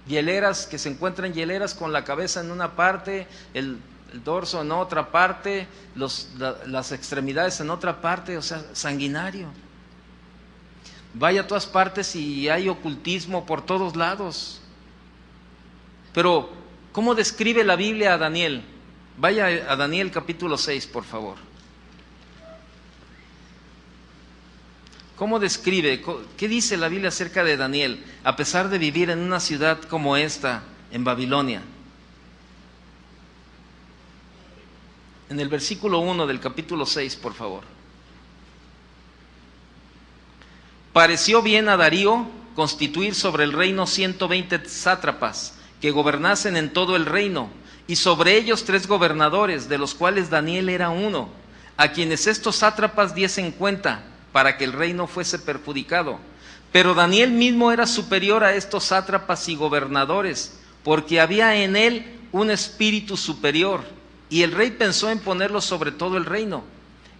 Hieleras, que se encuentran hieleras con la cabeza en una parte, el dorso en otra parte, las extremidades en otra parte, o sea, sanguinario. Vaya a todas partes y hay ocultismo por todos lados. Pero, ¿cómo describe la Biblia a Daniel? Vaya a Daniel capítulo 6, por favor. ¿Cómo describe? ¿Qué dice la Biblia acerca de Daniel, a pesar de vivir en una ciudad como esta, en Babilonia? En el versículo 1 del capítulo 6, por favor. Pareció bien a Darío constituir sobre el reino 120 sátrapas, que gobernasen en todo el reino, y sobre ellos 3 gobernadores, de los cuales Daniel era uno, a quienes estos sátrapas diesen cuenta, para que el reino fuese perjudicado. Pero Daniel mismo era superior a estos sátrapas y gobernadores, porque había en él un espíritu superior, y el rey pensó en ponerlo sobre todo el reino.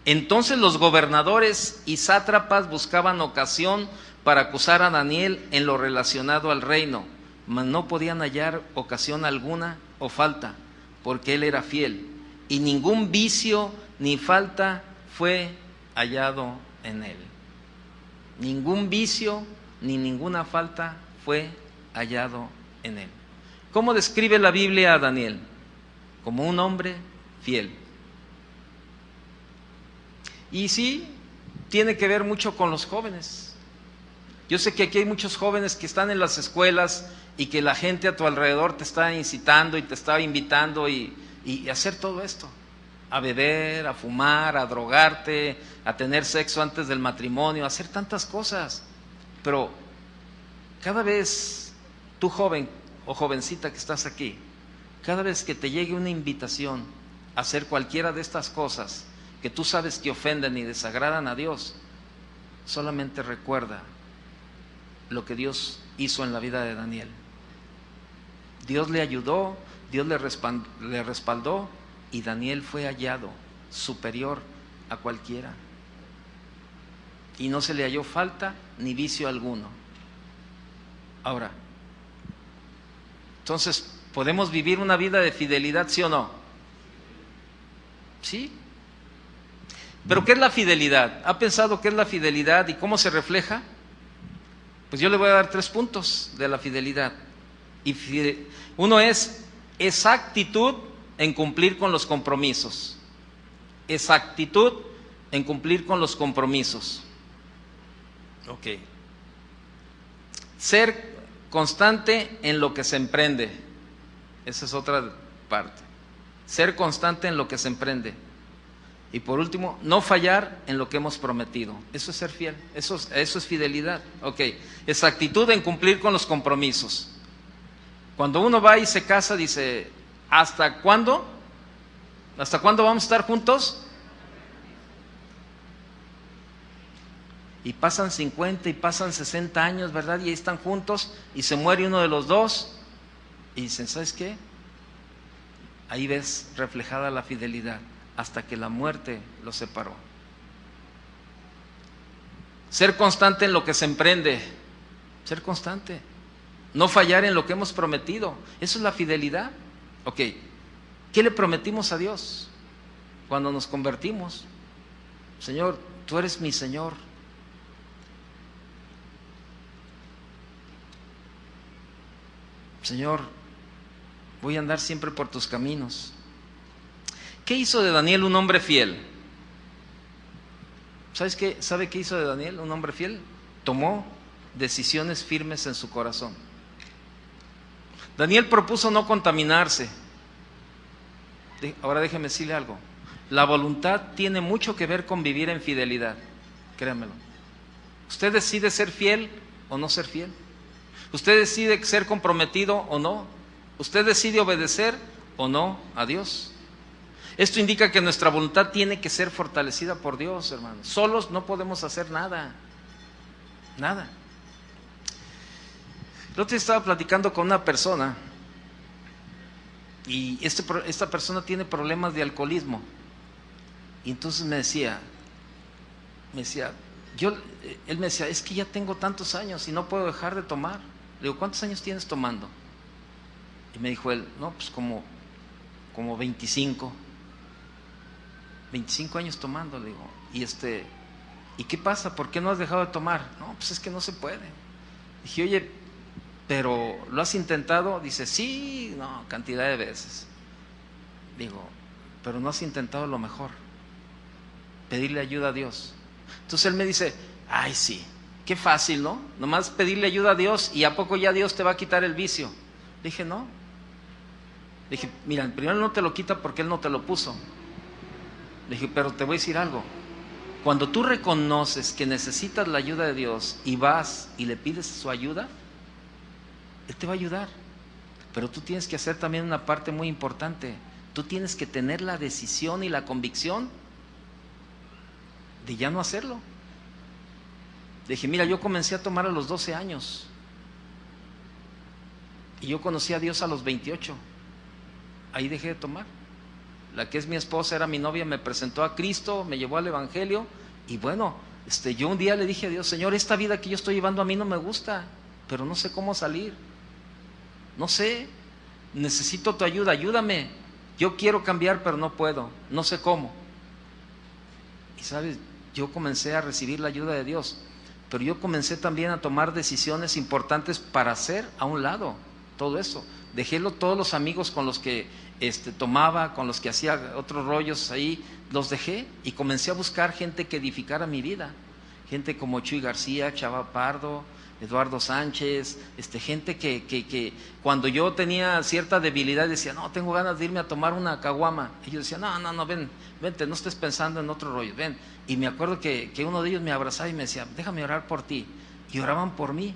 Entonces los gobernadores y sátrapas buscaban ocasión para acusar a Daniel en lo relacionado al reino, mas no podían hallar ocasión alguna o falta, porque él era fiel, y ningún vicio ni falta fue hallado en él. Ningún vicio ni ninguna falta fue hallado en él. ¿Cómo describe la Biblia a Daniel? Como un hombre fiel. Y sí, tiene que ver mucho con los jóvenes. Yo sé que aquí hay muchos jóvenes que están en las escuelas y que la gente a tu alrededor te está incitando y te está invitando y hacer todo esto. a beber, a fumar, a drogarte, a tener sexo antes del matrimonio, a hacer tantas cosas. Pero cada vez, tú joven o jovencita que estás aquí, cada vez que te llegue una invitación a hacer cualquiera de estas cosas que tú sabes que ofenden y desagradan a Dios, solamente recuerda lo que Dios hizo en la vida de Daniel. Dios le ayudó, Dios le respaldó, y Daniel fue hallado superior a cualquiera. Y no se le halló falta ni vicio alguno. Ahora, entonces, ¿podemos vivir una vida de fidelidad, sí o no? Sí. ¿Pero qué es la fidelidad? ¿Ha pensado qué es la fidelidad y cómo se refleja? Pues yo le voy a dar 3 puntos de la fidelidad. Uno es exactitud en cumplir con los compromisos. Exactitud en cumplir con los compromisos. Ok. Ser constante en lo que se emprende. Esa es otra parte. Ser constante en lo que se emprende. Y por último, no fallar en lo que hemos prometido. Eso es ser fiel. Eso es fidelidad. Ok. Exactitud en cumplir con los compromisos. Cuando uno va y se casa, dice, ¿hasta cuándo? ¿Hasta cuándo vamos a estar juntos? Y pasan 50 y pasan 60 años, ¿verdad? Y ahí están juntos y se muere uno de los dos. Y dicen, ¿sabes qué? Ahí ves reflejada la fidelidad, hasta que la muerte los separó. Ser constante en lo que se emprende. Ser constante. No fallar en lo que hemos prometido. Eso es la fidelidad. Ok. ¿Qué le prometimos a Dios cuando nos convertimos? Señor, tú eres mi Señor. Señor, voy a andar siempre por tus caminos. ¿Qué hizo de Daniel un hombre fiel? ¿Sabes qué? ¿Sabe qué hizo de Daniel un hombre fiel? Tomó decisiones firmes en su corazón. Daniel propuso no contaminarse. Ahora déjeme decirle algo. La voluntad tiene mucho que ver con vivir en fidelidad. Créanmelo. Usted decide ser fiel o no ser fiel. Usted decide ser comprometido o no. Usted decide obedecer o no a Dios. Esto indica que nuestra voluntad tiene que ser fortalecida por Dios, hermanos. Solos no podemos hacer nada. Nada. El otro día estaba platicando con una persona y esta persona tiene problemas de alcoholismo. Y entonces él me decía, es que ya tengo tantos años y no puedo dejar de tomar. Le digo, ¿cuántos años tienes tomando? Y me dijo él, no, pues como 25 años tomando. Le digo, ¿y qué pasa? ¿Por qué no has dejado de tomar? No, pues es que no se puede. Dije, oye, ¿pero lo has intentado? Dice, sí, no, cantidad de veces. Digo, pero no has intentado lo mejor, pedirle ayuda a Dios. Entonces él me dice, ay sí, qué fácil, ¿no? Nomás pedirle ayuda a Dios y ¿a poco ya Dios te va a quitar el vicio? Dije, no. Dije, mira, primero no te lo quita porque Él no te lo puso. Dije, pero te voy a decir algo. Cuando tú reconoces que necesitas la ayuda de Dios y vas y le pides su ayuda, Él te va a ayudar. Pero tú tienes que hacer también una parte muy importante. Tú tienes que tener la decisión y la convicción de ya no hacerlo. Dije, mira, yo comencé a tomar a los 12 años y yo conocí a Dios a los 28. Ahí dejé de tomar. La que es mi esposa era mi novia, me presentó a Cristo, me llevó al Evangelio y bueno, yo un día le dije a Dios, Señor, esta vida que yo estoy llevando a mí no me gusta, pero no sé cómo salir. No sé, necesito tu ayuda, ayúdame. Yo quiero cambiar, pero no puedo, no sé cómo. Y sabes, yo comencé a recibir la ayuda de Dios, pero yo comencé también a tomar decisiones importantes para hacer a un lado todo eso. Dejé todos los amigos con los que tomaba, con los que hacía otros rollos ahí, los dejé y comencé a buscar gente que edificara mi vida. Gente como Chuy García, Chava Pardo, Eduardo Sánchez, gente que cuando yo tenía cierta debilidad decía, no, tengo ganas de irme a tomar una caguama. Ellos decían, no, vente, no estés pensando en otro rollo, ven. Y me acuerdo que uno de ellos me abrazaba y me decía, déjame orar por ti. Y oraban por mí.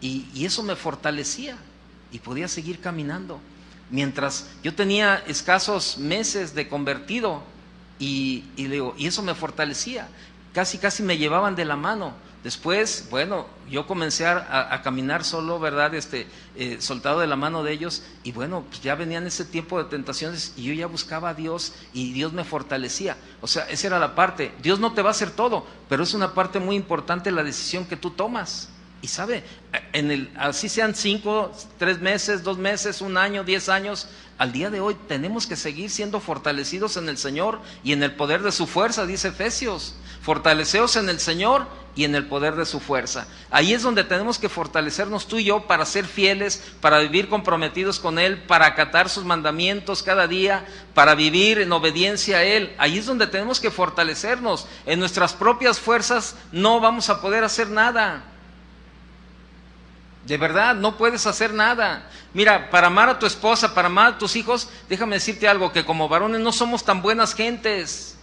Y eso me fortalecía y podía seguir caminando. Mientras yo tenía escasos meses de convertido y eso me fortalecía. Casi me llevaban de la mano. Después, bueno, yo comencé a caminar solo, ¿verdad? Soltado de la mano de ellos, y bueno, pues ya venían ese tiempo de tentaciones y yo ya buscaba a Dios y Dios me fortalecía. O sea, esa era la parte. Dios no te va a hacer todo, pero es una parte muy importante la decisión que tú tomas. Y sabe, así sean 5, 3 meses, 2 meses, 1 año, 10 años, al día de hoy tenemos que seguir siendo fortalecidos en el Señor y en el poder de su fuerza, dice Efesios. Fortaleceos en el Señor y en el poder de su fuerza. Ahí es donde tenemos que fortalecernos tú y yo para ser fieles, para vivir comprometidos con Él, para acatar sus mandamientos cada día, para vivir en obediencia a Él. Ahí es donde tenemos que fortalecernos. En nuestras propias fuerzas no vamos a poder hacer nada. De verdad, no puedes hacer nada. Mira, para amar a tu esposa, para amar a tus hijos, déjame decirte algo, que como varones no somos tan buenas gentes.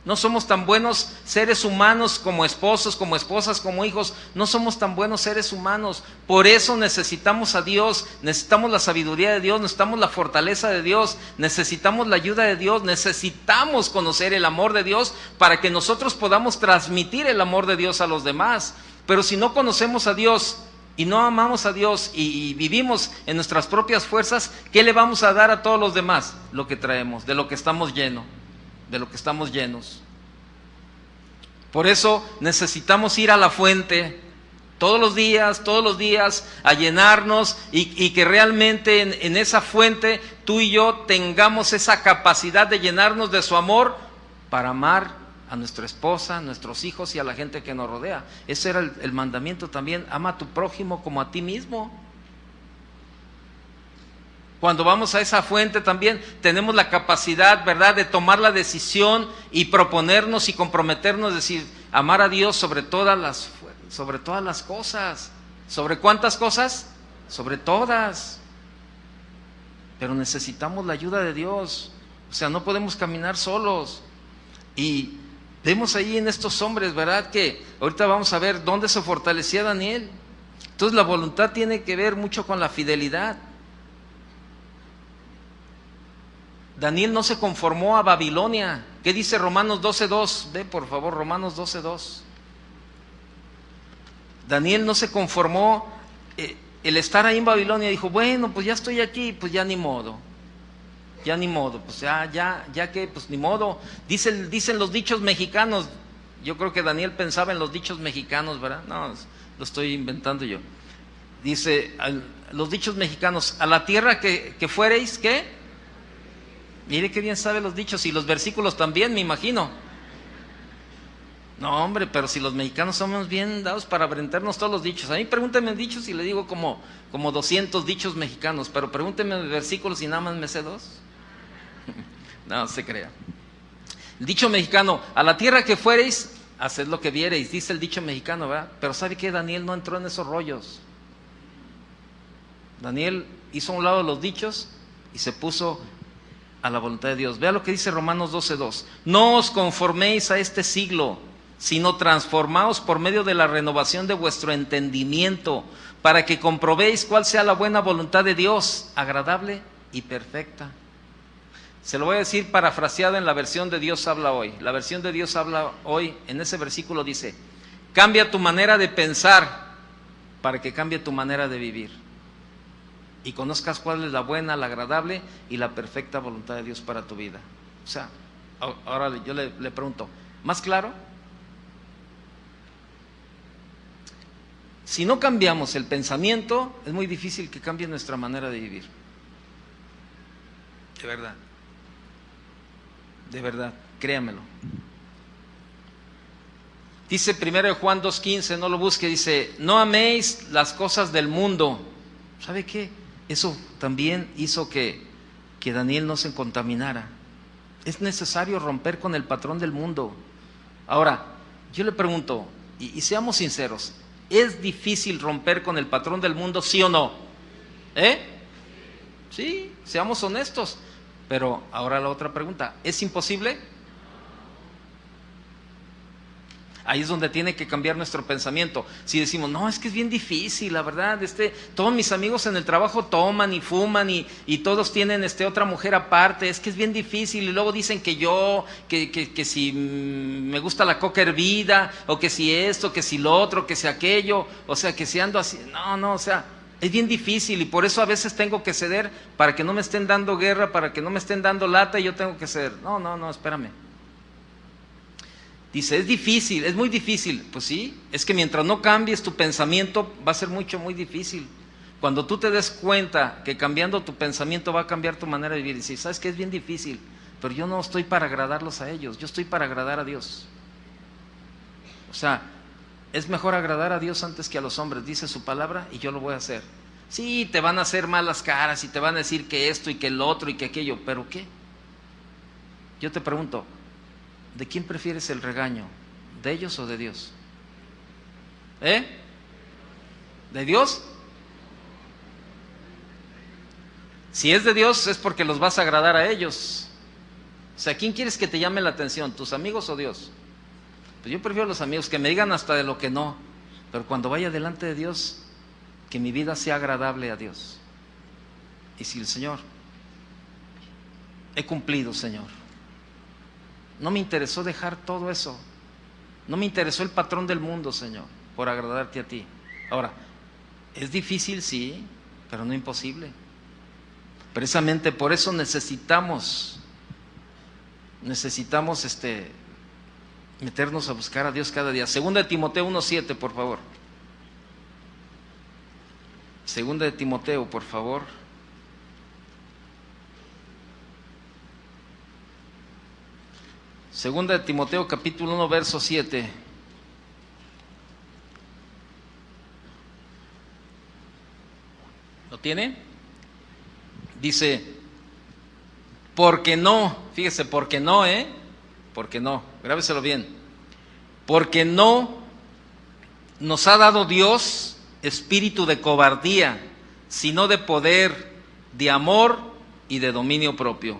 No somos tan buenos seres humanos como esposos, como esposas, como hijos. No somos tan buenos seres humanos. Por eso necesitamos a Dios, necesitamos la sabiduría de Dios, necesitamos la fortaleza de Dios, necesitamos la ayuda de Dios, necesitamos conocer el amor de Dios para que nosotros podamos transmitir el amor de Dios a los demás. Pero si no conocemos a Dios y no amamos a Dios y vivimos en nuestras propias fuerzas, ¿qué le vamos a dar a todos los demás? Lo que traemos, de lo que estamos llenos. Por eso necesitamos ir a la fuente todos los días a llenarnos y que realmente en esa fuente tú y yo tengamos esa capacidad de llenarnos de su amor para amar a nuestra esposa, a nuestros hijos y a la gente que nos rodea. Ese era el mandamiento también: ama a tu prójimo como a ti mismo. Cuando vamos a esa fuente también tenemos la capacidad, ¿verdad?, de tomar la decisión y proponernos y comprometernos, decir, amar a Dios sobre todas las cosas. ¿Sobre cuántas cosas? Sobre todas. Pero necesitamos la ayuda de Dios. O sea, no podemos caminar solos. Y vemos ahí en estos hombres, ¿verdad?, que ahorita vamos a ver dónde se fortalecía Daniel. Entonces la voluntad tiene que ver mucho con la fidelidad. Daniel no se conformó a Babilonia. ¿Qué dice Romanos 12:2? Ve por favor, Romanos 12:2. Daniel no se conformó el estar ahí en Babilonia. Dijo, bueno, pues ya estoy aquí, pues ya ni modo, pues ya que, pues ni modo. Dicen los dichos mexicanos. Yo creo que Daniel pensaba en los dichos mexicanos, ¿verdad? No, lo estoy inventando yo. Dice, los dichos mexicanos, a la tierra que fuereis, ¿qué? Mire qué bien sabe los dichos y los versículos también, me imagino. No, hombre, pero si los mexicanos somos bien dados para aprendernos todos los dichos. A mí pregúntenme dichos y le digo como 200 dichos mexicanos, pero pregúntenme versículos y nada más me sé 2. No se crea. El dicho mexicano, a la tierra que fuereis, haced lo que viereis, dice el dicho mexicano, ¿verdad? Pero ¿sabe qué? Daniel no entró en esos rollos. Daniel hizo a un lado los dichos y se puso a la voluntad de Dios. Vea lo que dice Romanos 12:2. No os conforméis a este siglo, sino transformaos por medio de la renovación de vuestro entendimiento, para que comprobéis cuál sea la buena voluntad de Dios, agradable y perfecta. Se lo voy a decir parafraseado en la versión de Dios habla hoy. La versión de Dios habla hoy, en ese versículo dice, cambia tu manera de pensar para que cambie tu manera de vivir y conozcas cuál es la buena, la agradable y la perfecta voluntad de Dios para tu vida. O sea, ahora yo le pregunto, ¿más claro? Si no cambiamos el pensamiento, es muy difícil que cambie nuestra manera de vivir. De verdad, créamelo. Dice 1 Juan 2:15, no lo busque, dice, no améis las cosas del mundo. ¿Sabe qué? Eso también hizo que Daniel no se contaminara. Es necesario romper con el patrón del mundo. Ahora, yo le pregunto, y seamos sinceros, ¿Es difícil romper con el patrón del mundo, sí o no? Sí, seamos honestos. Pero ahora la otra pregunta, ¿es imposible? Ahí es donde tiene que cambiar nuestro pensamiento. Si decimos, no, es que es bien difícil, la verdad, todos mis amigos en el trabajo toman y fuman y todos tienen otra mujer aparte, es que es bien difícil, y luego dicen que yo, que si me gusta la coca hervida, o que si esto, que si lo otro, que si aquello, o sea, que si ando así, no, o sea, es bien difícil, y por eso a veces tengo que ceder para que no me estén dando guerra, para que no me estén dando lata, y yo tengo que ceder. No, espérame. Dice, es difícil, es muy difícil. Pues sí, es que mientras no cambies tu pensamiento va a ser muy difícil. Cuando tú te des cuenta que cambiando tu pensamiento va a cambiar tu manera de vivir, y dices, sabes que es bien difícil, pero yo no estoy para agradarlos a ellos, yo estoy para agradar a Dios. O sea, es mejor agradar a Dios antes que a los hombres, dice su palabra, y yo lo voy a hacer. Sí, te van a hacer malas caras y te van a decir que esto y que el otro y que aquello, pero ¿qué? Yo te pregunto, ¿de quién prefieres el regaño? ¿De ellos o de Dios? ¿De Dios? Si es de Dios es porque los vas a agradar a ellos. O sea, ¿quién quieres que te llame la atención? ¿Tus amigos o Dios? Pues yo prefiero los amigos, que me digan hasta de lo que no, pero cuando vaya delante de Dios, que mi vida sea agradable a Dios. Y si el Señor, he cumplido, Señor, no me interesó dejar todo eso, no me interesó el patrón del mundo, Señor, por agradarte a ti. Ahora, es difícil, sí, pero no imposible. Precisamente por eso necesitamos meternos a buscar a Dios cada día. Segunda de Timoteo 1:7, por favor. Segunda de Timoteo, por favor. Segunda de Timoteo, capítulo 1, verso 7. ¿Lo tiene? Dice, porque no, fíjese, porque no, porque no, grábeselo bien. Porque no nos ha dado Dios espíritu de cobardía, sino de poder, de amor y de dominio propio.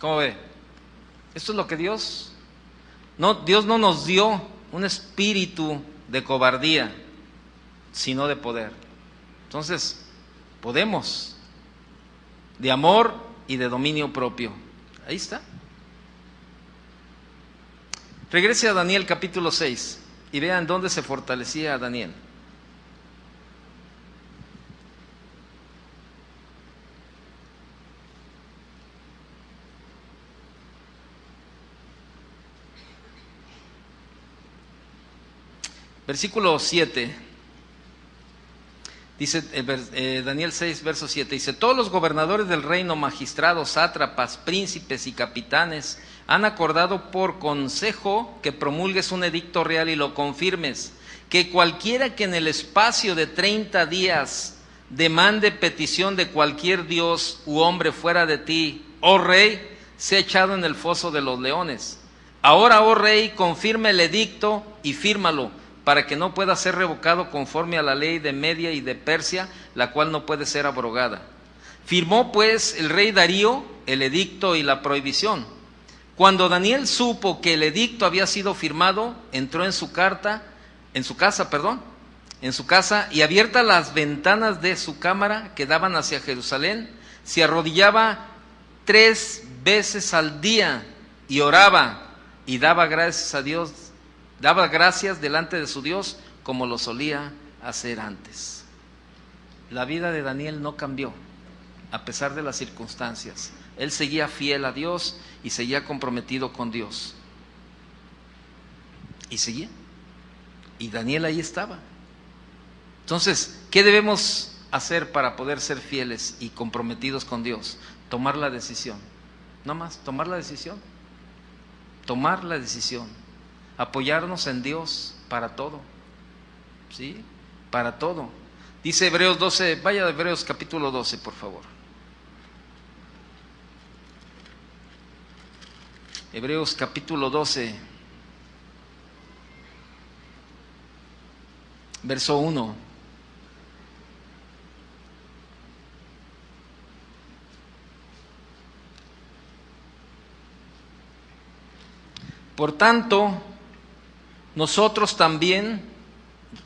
¿Cómo ve? Esto es lo que Dios no nos dio un espíritu de cobardía, sino de poder. Entonces, podemos, de amor y de dominio propio. Ahí está. Regrese a Daniel capítulo 6 y vean dónde se fortalecía Daniel. Versículo 7, dice Daniel 6, verso 7, dice, todos los gobernadores del reino, magistrados, sátrapas, príncipes y capitanes, han acordado por consejo que promulgues un edicto real y lo confirmes, que cualquiera que en el espacio de 30 días demande petición de cualquier dios u hombre fuera de ti, oh rey, sea echado en el foso de los leones. Ahora, oh rey, confirma el edicto y fírmalo, para que no pueda ser revocado conforme a la ley de Media y de Persia, la cual no puede ser abrogada. Firmó pues el rey Darío el edicto y la prohibición. Cuando Daniel supo que el edicto había sido firmado, entró en su casa, y abiertas las ventanas de su cámara que daban hacia Jerusalén, se arrodillaba 3 veces al día y oraba y daba gracias a Dios. Daba gracias delante de su Dios como lo solía hacer antes. La vida de Daniel no cambió a pesar de las circunstancias. Él seguía fiel a Dios y seguía comprometido con Dios. Y seguía. Y Daniel ahí estaba. Entonces, ¿qué debemos hacer para poder ser fieles y comprometidos con Dios? Tomar la decisión. No más, tomar la decisión. Tomar la decisión. Apoyarnos en Dios para todo, ¿sí? Para todo. Dice Hebreos 12, vaya a Hebreos capítulo 12, por favor. Hebreos capítulo 12. verso 1. Por tanto, nosotros también,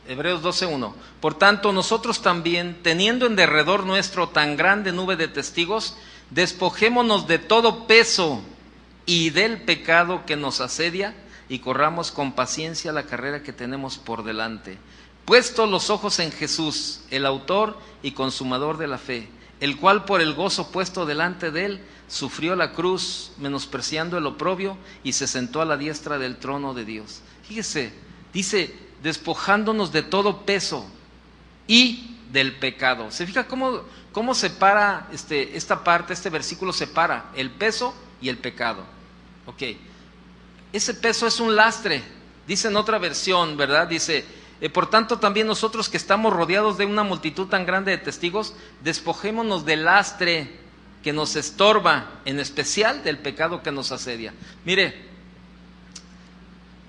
Hebreos 12:1, por tanto nosotros también, teniendo en derredor nuestro tan grande nube de testigos, despojémonos de todo peso y del pecado que nos asedia, y corramos con paciencia la carrera que tenemos por delante, puestos los ojos en Jesús, el autor y consumador de la fe, el cual por el gozo puesto delante de él sufrió la cruz, menospreciando el oprobio, y se sentó a la diestra del trono de Dios. Fíjese, dice, despojándonos de todo peso y del pecado. ¿Se fija cómo separa esta parte, este versículo separa el peso y el pecado? Ok, ese peso es un lastre, dice en otra versión, ¿verdad? Dice, por tanto también nosotros que estamos rodeados de una multitud tan grande de testigos, despojémonos del lastre que nos estorba, en especial del pecado que nos asedia. Mire,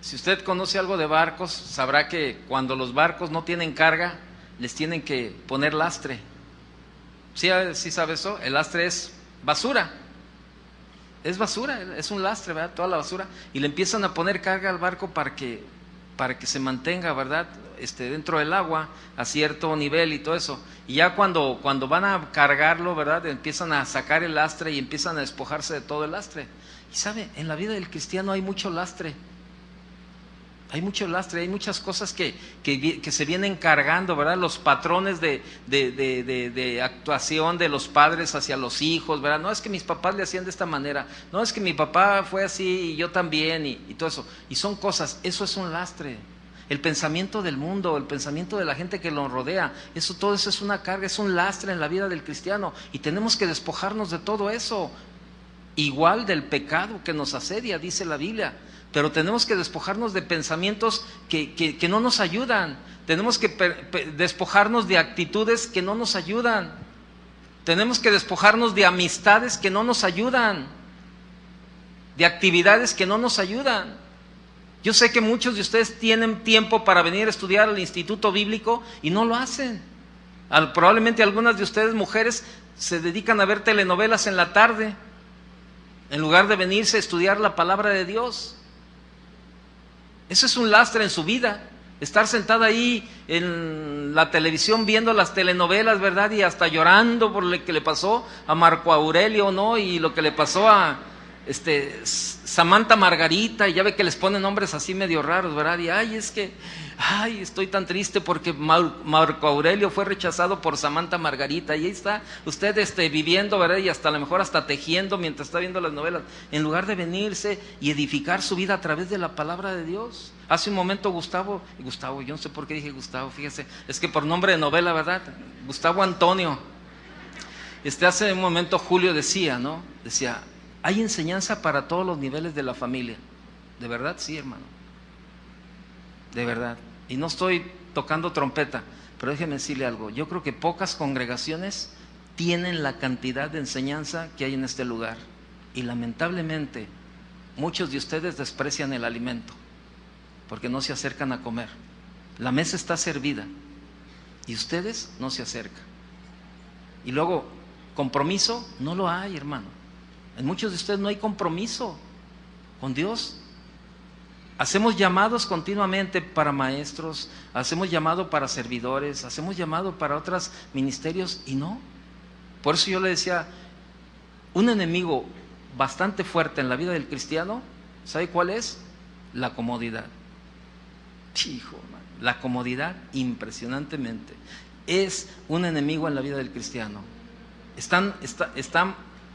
si usted conoce algo de barcos, sabrá que cuando los barcos no tienen carga, les tienen que poner lastre. ¿Sí sabe eso? El lastre es basura. Es basura, es un lastre, ¿verdad? Toda la basura. Y le empiezan a poner carga al barco para que se mantenga, ¿verdad? Dentro del agua a cierto nivel y todo eso. Y ya cuando van a cargarlo, ¿verdad? Empiezan a sacar el lastre y empiezan a despojarse de todo el lastre. Y sabe, en la vida del cristiano hay mucho lastre. Hay mucho lastre, hay muchas cosas que se vienen cargando, ¿verdad? Los patrones de actuación de los padres hacia los hijos, ¿verdad? No es que mis papás le hacían de esta manera, no es que mi papá fue así y yo también, y todo eso. Y son cosas, eso es un lastre. El pensamiento del mundo, el pensamiento de la gente que lo rodea, todo eso es una carga, es un lastre en la vida del cristiano. Y tenemos que despojarnos de todo eso. Igual del pecado que nos asedia, dice la Biblia. Pero tenemos que despojarnos de pensamientos que no nos ayudan. Tenemos que despojarnos de actitudes que no nos ayudan. Tenemos que despojarnos de amistades que no nos ayudan, de actividades que no nos ayudan. Yo sé que muchos de ustedes tienen tiempo para venir a estudiar al Instituto Bíblico y no lo hacen. Probablemente algunas de ustedes, mujeres, se dedican a ver telenovelas en la tarde, en lugar de venirse a estudiar la palabra de Dios. Eso es un lastre en su vida, estar sentada ahí en la televisión viendo las telenovelas, ¿verdad? Y hasta llorando por lo que le pasó a Marco Aurelio, ¿no? Y lo que le pasó a Samantha Margarita, y ya ve que les ponen nombres así medio raros, ¿verdad? Y estoy tan triste porque Marco Aurelio fue rechazado por Samantha Margarita, y ahí está usted viviendo, ¿verdad? Y hasta a lo mejor hasta tejiendo mientras está viendo las novelas, en lugar de venirse y edificar su vida a través de la palabra de Dios. Hace un momento Gustavo, yo no sé por qué dije Gustavo, fíjese, es que por nombre de novela, ¿verdad? Gustavo Antonio. Hace un momento Julio decía, ¿no? Decía, hay enseñanza para todos los niveles de la familia. ¿De verdad? Sí, hermano. De verdad. Y no estoy tocando trompeta, pero déjeme decirle algo. Yo creo que pocas congregaciones tienen la cantidad de enseñanza que hay en este lugar. Y lamentablemente, muchos de ustedes desprecian el alimento, porque no se acercan a comer. La mesa está servida y ustedes no se acercan. Y luego, compromiso, no lo hay, hermano. En muchos de ustedes no hay compromiso con Dios. Hacemos llamados continuamente para maestros, hacemos llamado para servidores, hacemos llamado para otros ministerios y no. Por eso yo le decía, un enemigo bastante fuerte en la vida del cristiano, ¿sabe cuál es? La comodidad. Hijo, la comodidad impresionantemente es un enemigo en la vida del cristiano. Están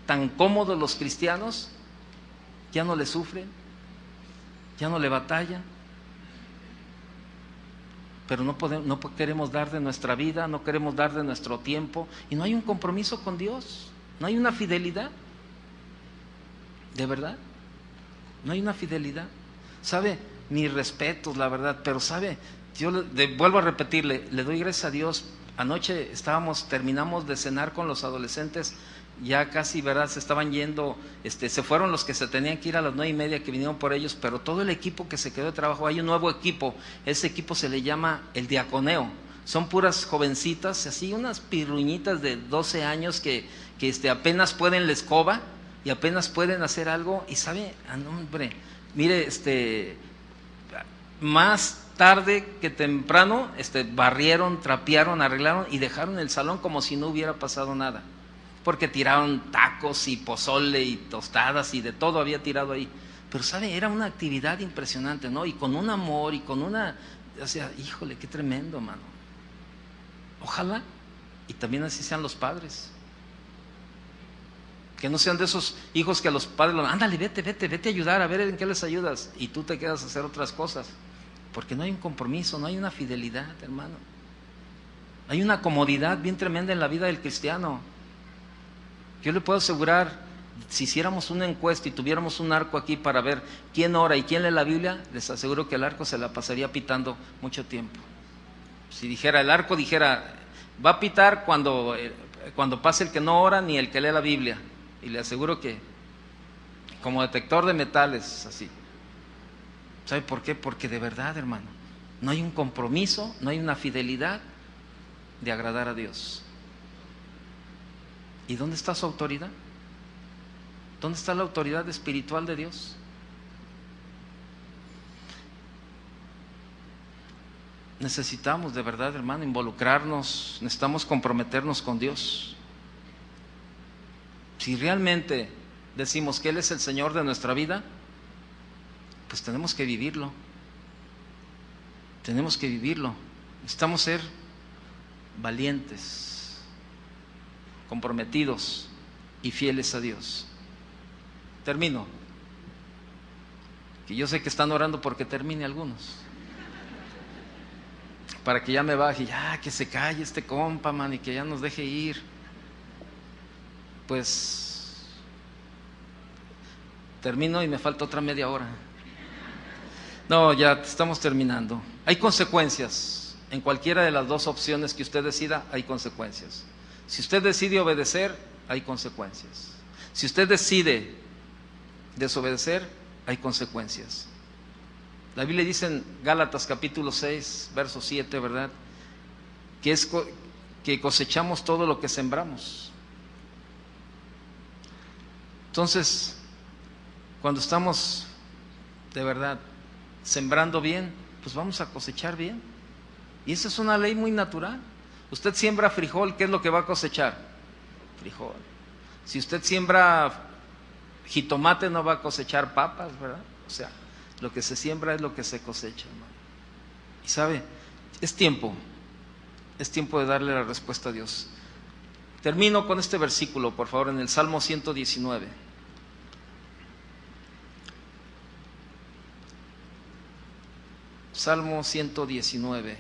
tan cómodos los cristianos, ya no le sufren, ya no le batallan, pero no queremos dar de nuestra vida, no queremos dar de nuestro tiempo, y no hay un compromiso con Dios, no hay una fidelidad, de verdad, no hay una fidelidad. ¿Sabe? Mis respetos, la verdad, pero sabe, yo vuelvo a repetirle, le doy gracias a Dios. Anoche terminamos de cenar con los adolescentes ya casi, ¿verdad? Se estaban yendo, se fueron los que se tenían que ir a las 9:30, que vinieron por ellos, pero todo el equipo que se quedó de trabajo, hay un nuevo equipo, ese equipo se le llama el diaconeo, son puras jovencitas, así unas pirruñitas de 12 años que apenas pueden la escoba y apenas pueden hacer algo, y sabe, hombre, mire, más tarde que temprano, barrieron, trapearon, arreglaron y dejaron el salón como si no hubiera pasado nada, porque tiraron tacos y pozole y tostadas y de todo había tirado ahí. Pero sabe, era una actividad impresionante, ¿no? Y con un amor y con una, o sea, híjole, qué tremendo, mano. Ojalá y también así sean los padres, que no sean de esos hijos que a los padres ándale, vete a ayudar, a ver en qué les ayudas, y tú te quedas a hacer otras cosas, porque no hay un compromiso, no hay una fidelidad, hermano. Hay una comodidad bien tremenda en la vida del cristiano. Yo le puedo asegurar, si hiciéramos una encuesta y tuviéramos un arco aquí para ver quién ora y quién lee la Biblia, les aseguro que el arco se la pasaría pitando mucho tiempo. Si dijera, el arco dijera, va a pitar cuando pase el que no ora ni el que lee la Biblia. Y le aseguro que como detector de metales, así. ¿Sabe por qué? Porque de verdad, hermano, no hay un compromiso, no hay una fidelidad de agradar a Dios. ¿Y dónde está su autoridad? ¿Dónde está la autoridad espiritual de Dios? Necesitamos de verdad, hermano, involucrarnos, necesitamos comprometernos con Dios. Si realmente decimos que Él es el Señor de nuestra vida, pues tenemos que vivirlo. Tenemos que vivirlo. Necesitamos ser valientes, comprometidos y fieles a Dios. Termino. Que yo sé que están orando porque termine algunos, para que ya me baje, ya que se calle este compa, man, y que ya nos deje ir. Pues termino y me falta otra media hora. No, ya estamos terminando. Hay consecuencias. En cualquiera de las dos opciones que usted decida, hay consecuencias. Si usted decide obedecer, hay consecuencias. Si usted decide desobedecer, hay consecuencias. La Biblia dice en Gálatas capítulo 6, verso 7, ¿verdad? Que cosechamos todo lo que sembramos. Entonces, cuando estamos de verdad sembrando bien, pues vamos a cosechar bien. Y esa es una ley muy natural. Usted siembra frijol, ¿qué es lo que va a cosechar? Frijol. Si usted siembra jitomate, no va a cosechar papas, ¿verdad? O sea, lo que se siembra es lo que se cosecha, hermano. Y sabe, es tiempo de darle la respuesta a Dios. Termino con este versículo, por favor, en el Salmo 119. Salmo 119,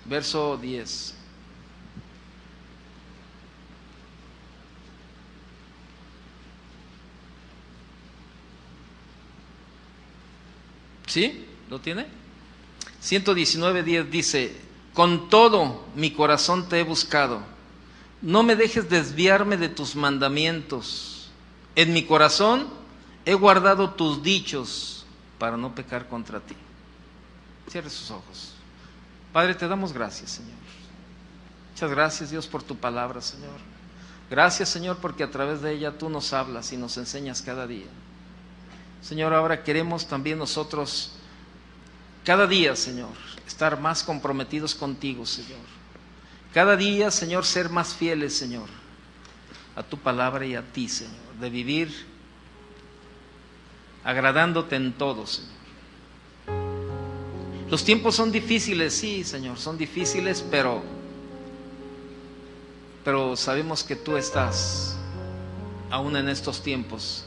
verso 10. ¿Sí? ¿Lo tiene? 119:10 dice: con todo mi corazón te he buscado, no me dejes desviarme de tus mandamientos. En mi corazón he guardado tus dichos para no pecar contra ti. Cierre sus ojos. Padre, te damos gracias, Señor. Muchas gracias, Dios, por tu palabra, Señor. Gracias, Señor, porque a través de ella tú nos hablas y nos enseñas cada día. Señor, ahora queremos también nosotros, cada día, Señor, estar más comprometidos contigo, Señor. Cada día, Señor, ser más fieles, Señor, a tu palabra y a ti, Señor, de vivir agradándote en todo, Señor. Los tiempos son difíciles, sí, Señor, son difíciles, pero sabemos que tú estás aún en estos tiempos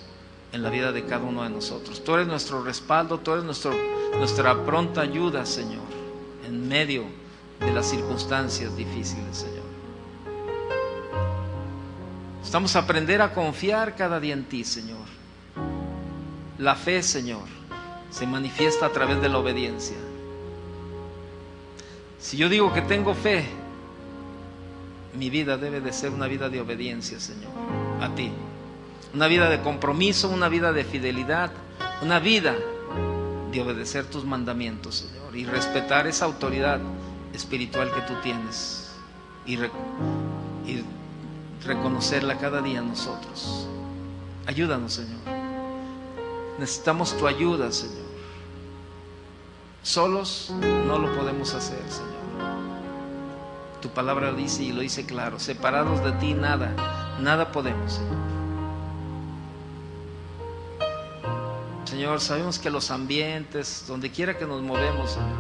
en la vida de cada uno de nosotros. Tú eres nuestro respaldo, tú eres nuestra pronta ayuda, Señor, en medio de las circunstancias difíciles, Señor. Estamos a aprender a confiar cada día en ti, Señor. La fe, Señor, se manifiesta a través de la obediencia. Si yo digo que tengo fe, mi vida debe de ser una vida de obediencia, Señor, a ti. Una vida de compromiso, una vida de fidelidad, una vida de obedecer tus mandamientos, Señor, y respetar esa autoridad espiritual que tú tienes y reconocerla cada día en nosotros. Ayúdanos, Señor. Necesitamos tu ayuda, Señor. Solos no lo podemos hacer, Señor. Tu palabra lo dice y lo dice claro. Separados de ti nada podemos, Señor. Señor, sabemos que los ambientes, donde quiera que nos movemos, Señor,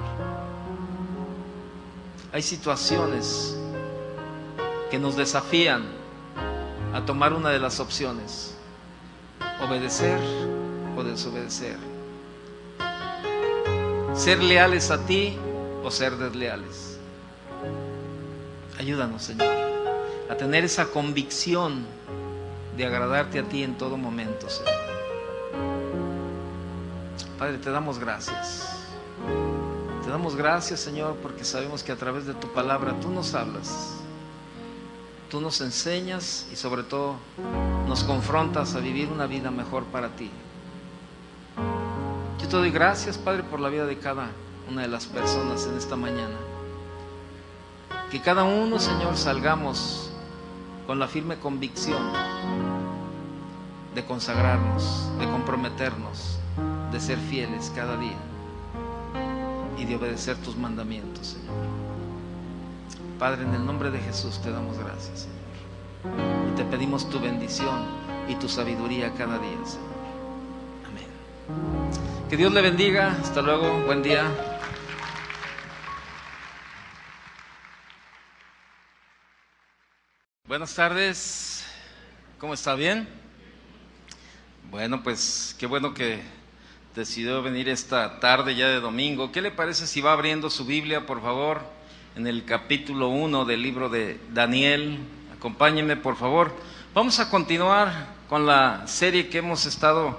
hay situaciones que nos desafían a tomar una de las opciones: obedecer o desobedecer, ser leales a ti o ser desleales. Ayúdanos, Señor, a tener esa convicción de agradarte a ti en todo momento, Señor. Padre, te damos gracias. Te damos gracias, Señor, porque sabemos que a través de tu palabra tú nos hablas, tú nos enseñas y sobre todo nos confrontas a vivir una vida mejor para ti. Yo te doy gracias, Padre, por la vida de cada una de las personas en esta mañana. Que cada uno, Señor, salgamos con la firme convicción de consagrarnos, de comprometernos, de ser fieles cada día y de obedecer tus mandamientos, Señor. Padre, en el nombre de Jesús te damos gracias, Señor, y te pedimos tu bendición y tu sabiduría cada día, Señor. Amén. Que Dios le bendiga. Hasta luego. Buen día. Buenas tardes. ¿Cómo está? ¿Bien? Bueno, pues qué bueno que decidió venir esta tarde ya de domingo. ¿Qué le parece si va abriendo su Biblia, por favor, en el capítulo 1 del libro de Daniel? Acompáñenme, por favor. Vamos a continuar con la serie que hemos estado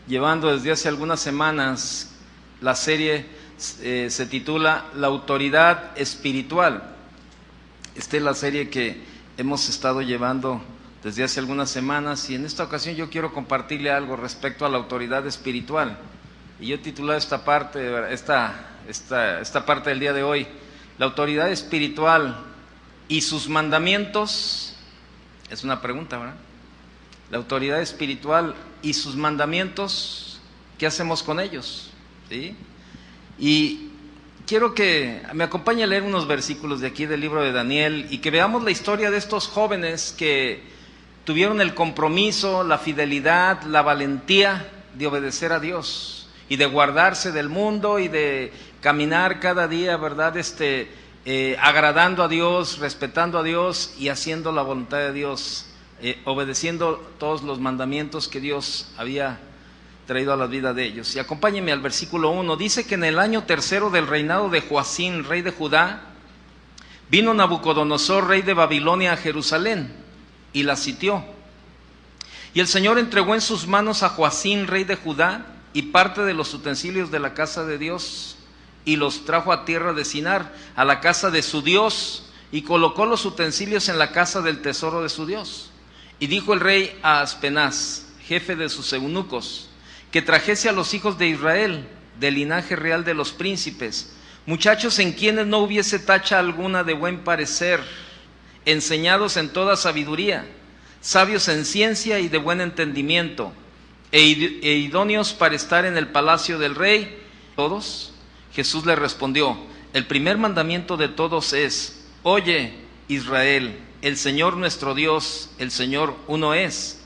llevando desde hace algunas semanas. La serie se titula La autoridad espiritual. Esta es la serie que hemos estado llevando desde hace algunas semanas, y en esta ocasión yo quiero compartirle algo respecto a la autoridad espiritual. Y yo he titulado esta parte del día de hoy: la autoridad espiritual y sus mandamientos. Es una pregunta, ¿verdad? La autoridad espiritual y sus mandamientos, ¿qué hacemos con ellos? ¿Sí? Y quiero que me acompañe a leer unos versículos de aquí del libro de Daniel y que veamos la historia de estos jóvenes que tuvieron el compromiso, la fidelidad, la valentía de obedecer a Dios y de guardarse del mundo y de caminar cada día, ¿verdad? Agradando a Dios, respetando a Dios y haciendo la voluntad de Dios, obedeciendo todos los mandamientos que Dios había traído a la vida de ellos. Y acompáñenme al versículo 1. Dice que en el año 3 del reinado de Joacín, rey de Judá, vino Nabucodonosor, rey de Babilonia, a Jerusalén y la sitió. Y el Señor entregó en sus manos a Joacín, rey de Judá, y parte de los utensilios de la casa de Dios, y los trajo a tierra de Sinar, a la casa de su Dios, y colocó los utensilios en la casa del tesoro de su Dios. Y dijo el rey a Aspenaz, jefe de sus eunucos, que trajese a los hijos de Israel, del linaje real de los príncipes, muchachos en quienes no hubiese tacha alguna de buen parecer, enseñados en toda sabiduría, sabios en ciencia y de buen entendimiento, e idóneos para estar en el palacio del rey. ¿Todos? Jesús le respondió: el primer mandamiento de todos es: oye, Israel, el Señor nuestro Dios, el Señor uno es.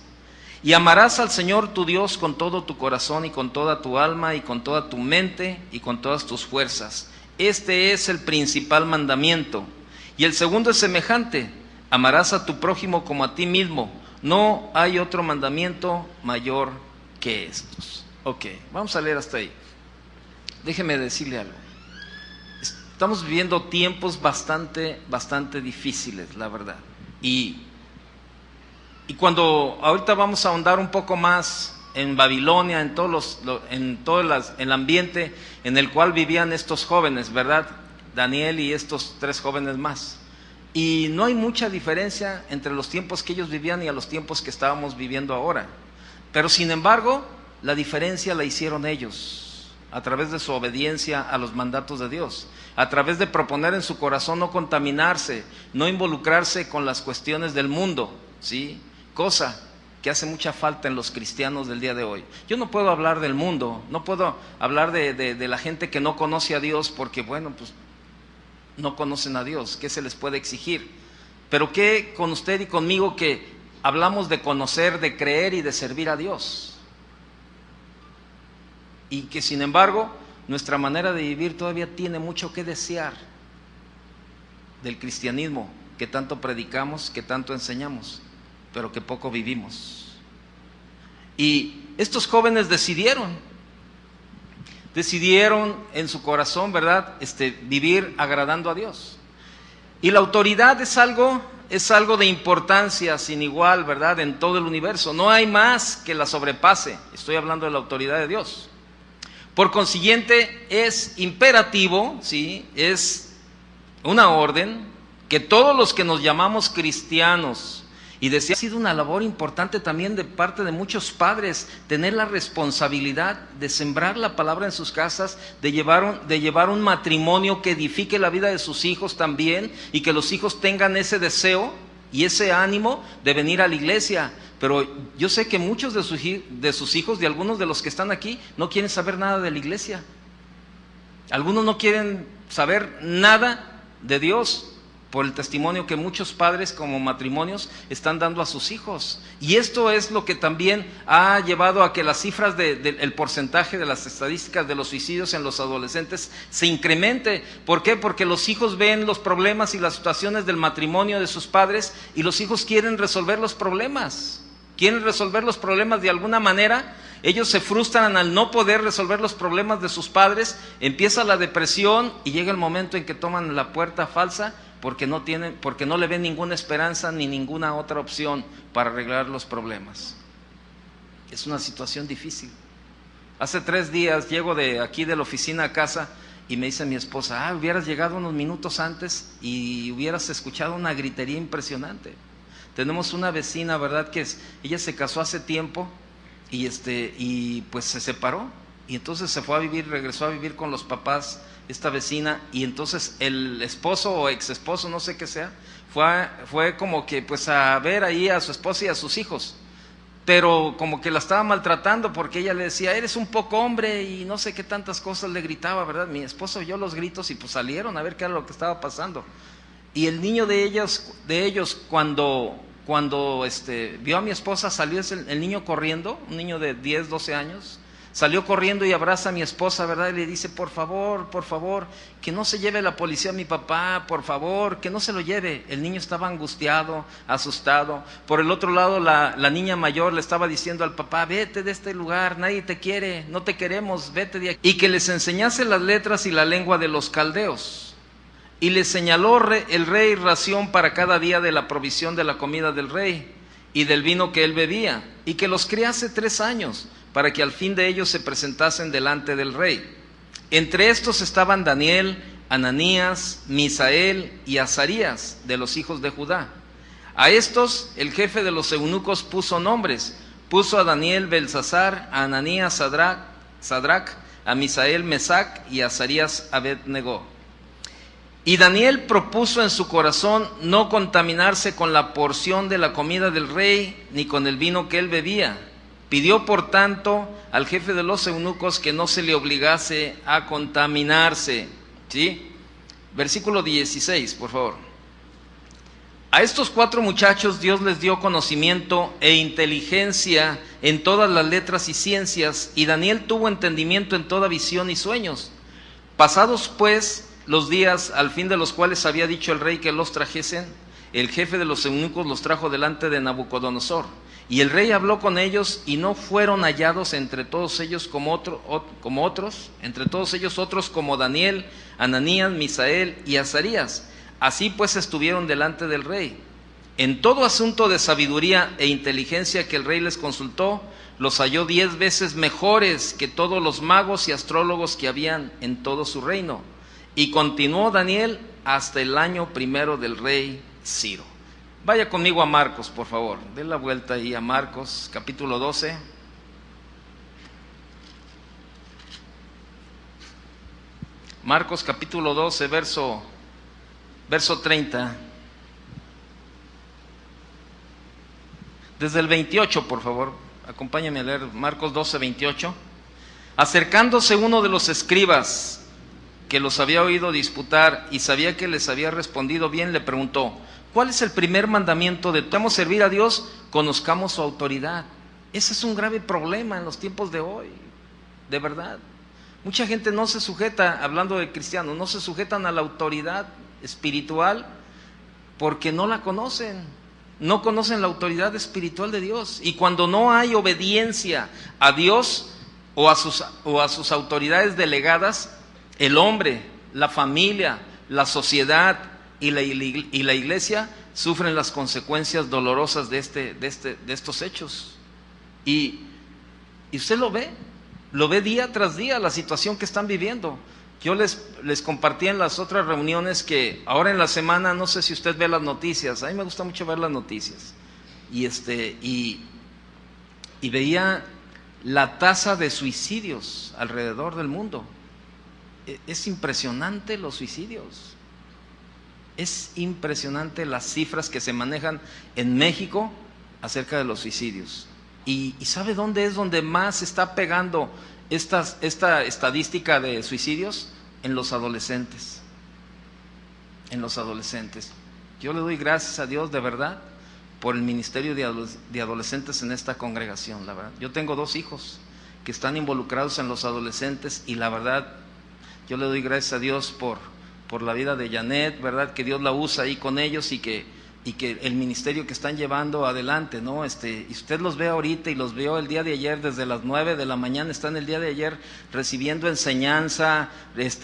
Y amarás al Señor tu Dios con todo tu corazón y con toda tu alma y con toda tu mente y con todas tus fuerzas. Este es el principal mandamiento. Y el segundo es semejante: amarás a tu prójimo como a ti mismo. No hay otro mandamiento mayor que estos. Ok, vamos a leer hasta ahí. Déjeme decirle algo. Estamos viviendo tiempos bastante difíciles, la verdad. Y cuando ahorita vamos a ahondar un poco más en Babilonia, en el ambiente en el cual vivían estos jóvenes, ¿verdad? Daniel y estos 3 jóvenes más. Y no hay mucha diferencia entre los tiempos que ellos vivían y a los tiempos que estábamos viviendo ahora. Pero sin embargo, la diferencia la hicieron ellos, a través de su obediencia a los mandatos de Dios, a través de proponer en su corazón no contaminarse, no involucrarse con las cuestiones del mundo, ¿sí? Cosa que hace mucha falta en los cristianos del día de hoy. Yo no puedo hablar del mundo, no puedo hablar de la gente que no conoce a Dios, porque bueno, pues no conocen a Dios, ¿qué se les puede exigir? Pero ¿qué con usted y conmigo que hablamos de conocer, de creer y de servir a Dios? Y que sin embargo nuestra manera de vivir todavía tiene mucho que desear del cristianismo que tanto predicamos, que tanto enseñamos, pero que poco vivimos. Y estos jóvenes decidieron en su corazón, ¿verdad?, vivir agradando a Dios. Y la autoridad es algo de importancia sin igual, ¿verdad?, en todo el universo. No hay más que la sobrepase. Estoy hablando de la autoridad de Dios. Por consiguiente, es imperativo, ¿sí?, es una orden que todos los que nos llamamos cristianos, y decía, ha sido una labor importante también de parte de muchos padres, tener la responsabilidad de sembrar la palabra en sus casas, de llevar un matrimonio que edifique la vida de sus hijos también, y que los hijos tengan ese deseo y ese ánimo de venir a la iglesia. Pero yo sé que muchos de sus hijos, de algunos de los que están aquí, no quieren saber nada de la iglesia. Algunos no quieren saber nada de Dios, por el testimonio que muchos padres como matrimonios están dando a sus hijos. Y esto es lo que también ha llevado a que las cifras el porcentaje de las estadísticas de los suicidios en los adolescentes se incremente. ¿Por qué? Porque los hijos ven los problemas y las situaciones del matrimonio de sus padres, y los hijos quieren resolver los problemas. Quieren resolver los problemas de alguna manera. Ellos se frustran al no poder resolver los problemas de sus padres, empieza la depresión y llega el momento en que toman la puerta falsa, porque no le ven ninguna esperanza ni ninguna otra opción para arreglar los problemas. Es una situación difícil. Hace 3 días llego de aquí de la oficina a casa y me dice mi esposa, hubieras llegado unos minutos antes y hubieras escuchado una gritería impresionante. Tenemos una vecina, ¿verdad?, que ella se casó hace tiempo y pues se separó, y entonces regresó a vivir con los papás, esta vecina, y entonces el esposo o ex esposo, no sé qué sea, fue como que pues a ver ahí a su esposa y a sus hijos, pero como que la estaba maltratando, porque ella le decía, eres un poco hombre, y no sé qué tantas cosas le gritaba, ¿verdad? Mi esposo oyó los gritos y pues salieron a ver qué era lo que estaba pasando. Y el niño de ellos cuando vio a mi esposa, salió el niño corriendo, un niño de 10, 12 años, salió corriendo y abraza a mi esposa, ¿verdad? Y le dice, por favor, que no se lleve la policía a mi papá, por favor, que no se lo lleve. El niño estaba angustiado, asustado. Por el otro lado, la niña mayor le estaba diciendo al papá, vete de este lugar, nadie te quiere, no te queremos, vete de aquí. Y que les enseñase las letras y la lengua de los caldeos. Y les señaló el rey ración para cada día de la provisión de la comida del rey y del vino que él bebía, y que los criase 3 años, para que al fin de ellos se presentasen delante del rey. Entre estos estaban Daniel, Ananías, Misael y Azarías, de los hijos de Judá. A estos el jefe de los eunucos puso nombres. Puso a Daniel Belsasar, a Ananías Sadrac, a Misael Mesac y a Azarías Abed-Nego. Y Daniel propuso en su corazón no contaminarse con la porción de la comida del rey, ni con el vino que él bebía. Pidió, por tanto, al jefe de los eunucos que no se le obligase a contaminarse. ¿Sí? Versículo 16, por favor. A estos 4 muchachos Dios les dio conocimiento e inteligencia en todas las letras y ciencias, y Daniel tuvo entendimiento en toda visión y sueños. Pasados pues los días al fin de los cuales había dicho el rey que los trajesen, el jefe de los eunucos los trajo delante de Nabucodonosor. Y el rey habló con ellos, y no fueron hallados entre todos ellos como otros, entre todos ellos otros como Daniel, Ananías, Misael y Azarías. Así pues estuvieron delante del rey. En todo asunto de sabiduría e inteligencia que el rey les consultó, los halló 10 veces mejores que todos los magos y astrólogos que habían en todo su reino. Y continuó Daniel hasta el año 1 del rey Ciro. Vaya conmigo a Marcos, por favor. Den la vuelta ahí a Marcos, capítulo 12. Marcos, capítulo 12, verso 30. Desde el 28, por favor. Acompáñame a leer Marcos 12, 28. Acercándose uno de los escribas que los había oído disputar y sabía que les había respondido bien, le preguntó: ¿cuál es el primer mandamiento de debemos servir a Dios? Conozcamos su autoridad. Ese es un grave problema en los tiempos de hoy, de verdad. Mucha gente no se sujeta, hablando de cristianos, no se sujetan a la autoridad espiritual porque no la conocen. No conocen la autoridad espiritual de Dios. Y cuando no hay obediencia a Dios o a sus autoridades delegadas, el hombre, la familia, la sociedad y la iglesia sufren las consecuencias dolorosas de estos hechos. Y usted lo ve día tras día, la situación que están viviendo. Yo les compartí en las otras reuniones que ahora en la semana, no sé si usted ve las noticias, a mí me gusta mucho ver las noticias, y veía la tasa de suicidios alrededor del mundo. Es impresionante los suicidios, es impresionante las cifras que se manejan en México acerca de los suicidios. ¿Y sabe dónde es donde más está pegando esta estadística de suicidios? En los adolescentes. En los adolescentes. Yo le doy gracias a Dios de verdad por el ministerio de adolescentes en esta congregación, la verdad. Yo tengo 2 hijos que están involucrados en los adolescentes y la verdad yo le doy gracias a Dios por la vida de Janet, verdad, que Dios la usa ahí con ellos y que el ministerio que están llevando adelante, ¿no? Y usted los ve ahorita y los vio el día de ayer desde las 9 de la mañana, están el día de ayer recibiendo enseñanza,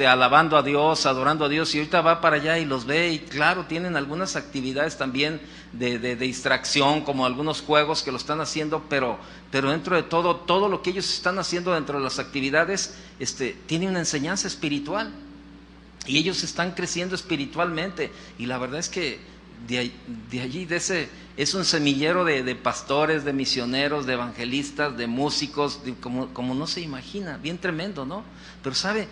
alabando a Dios, adorando a Dios, y ahorita va para allá y los ve y claro, tienen algunas actividades también de distracción, como algunos juegos que lo están haciendo, pero dentro de todo lo que ellos están haciendo dentro de las actividades, tiene una enseñanza espiritual y ellos están creciendo espiritualmente y la verdad es que de allí, es un semillero de pastores, de misioneros, de evangelistas, de músicos, como no se imagina, bien tremendo, ¿no? Pero sabe,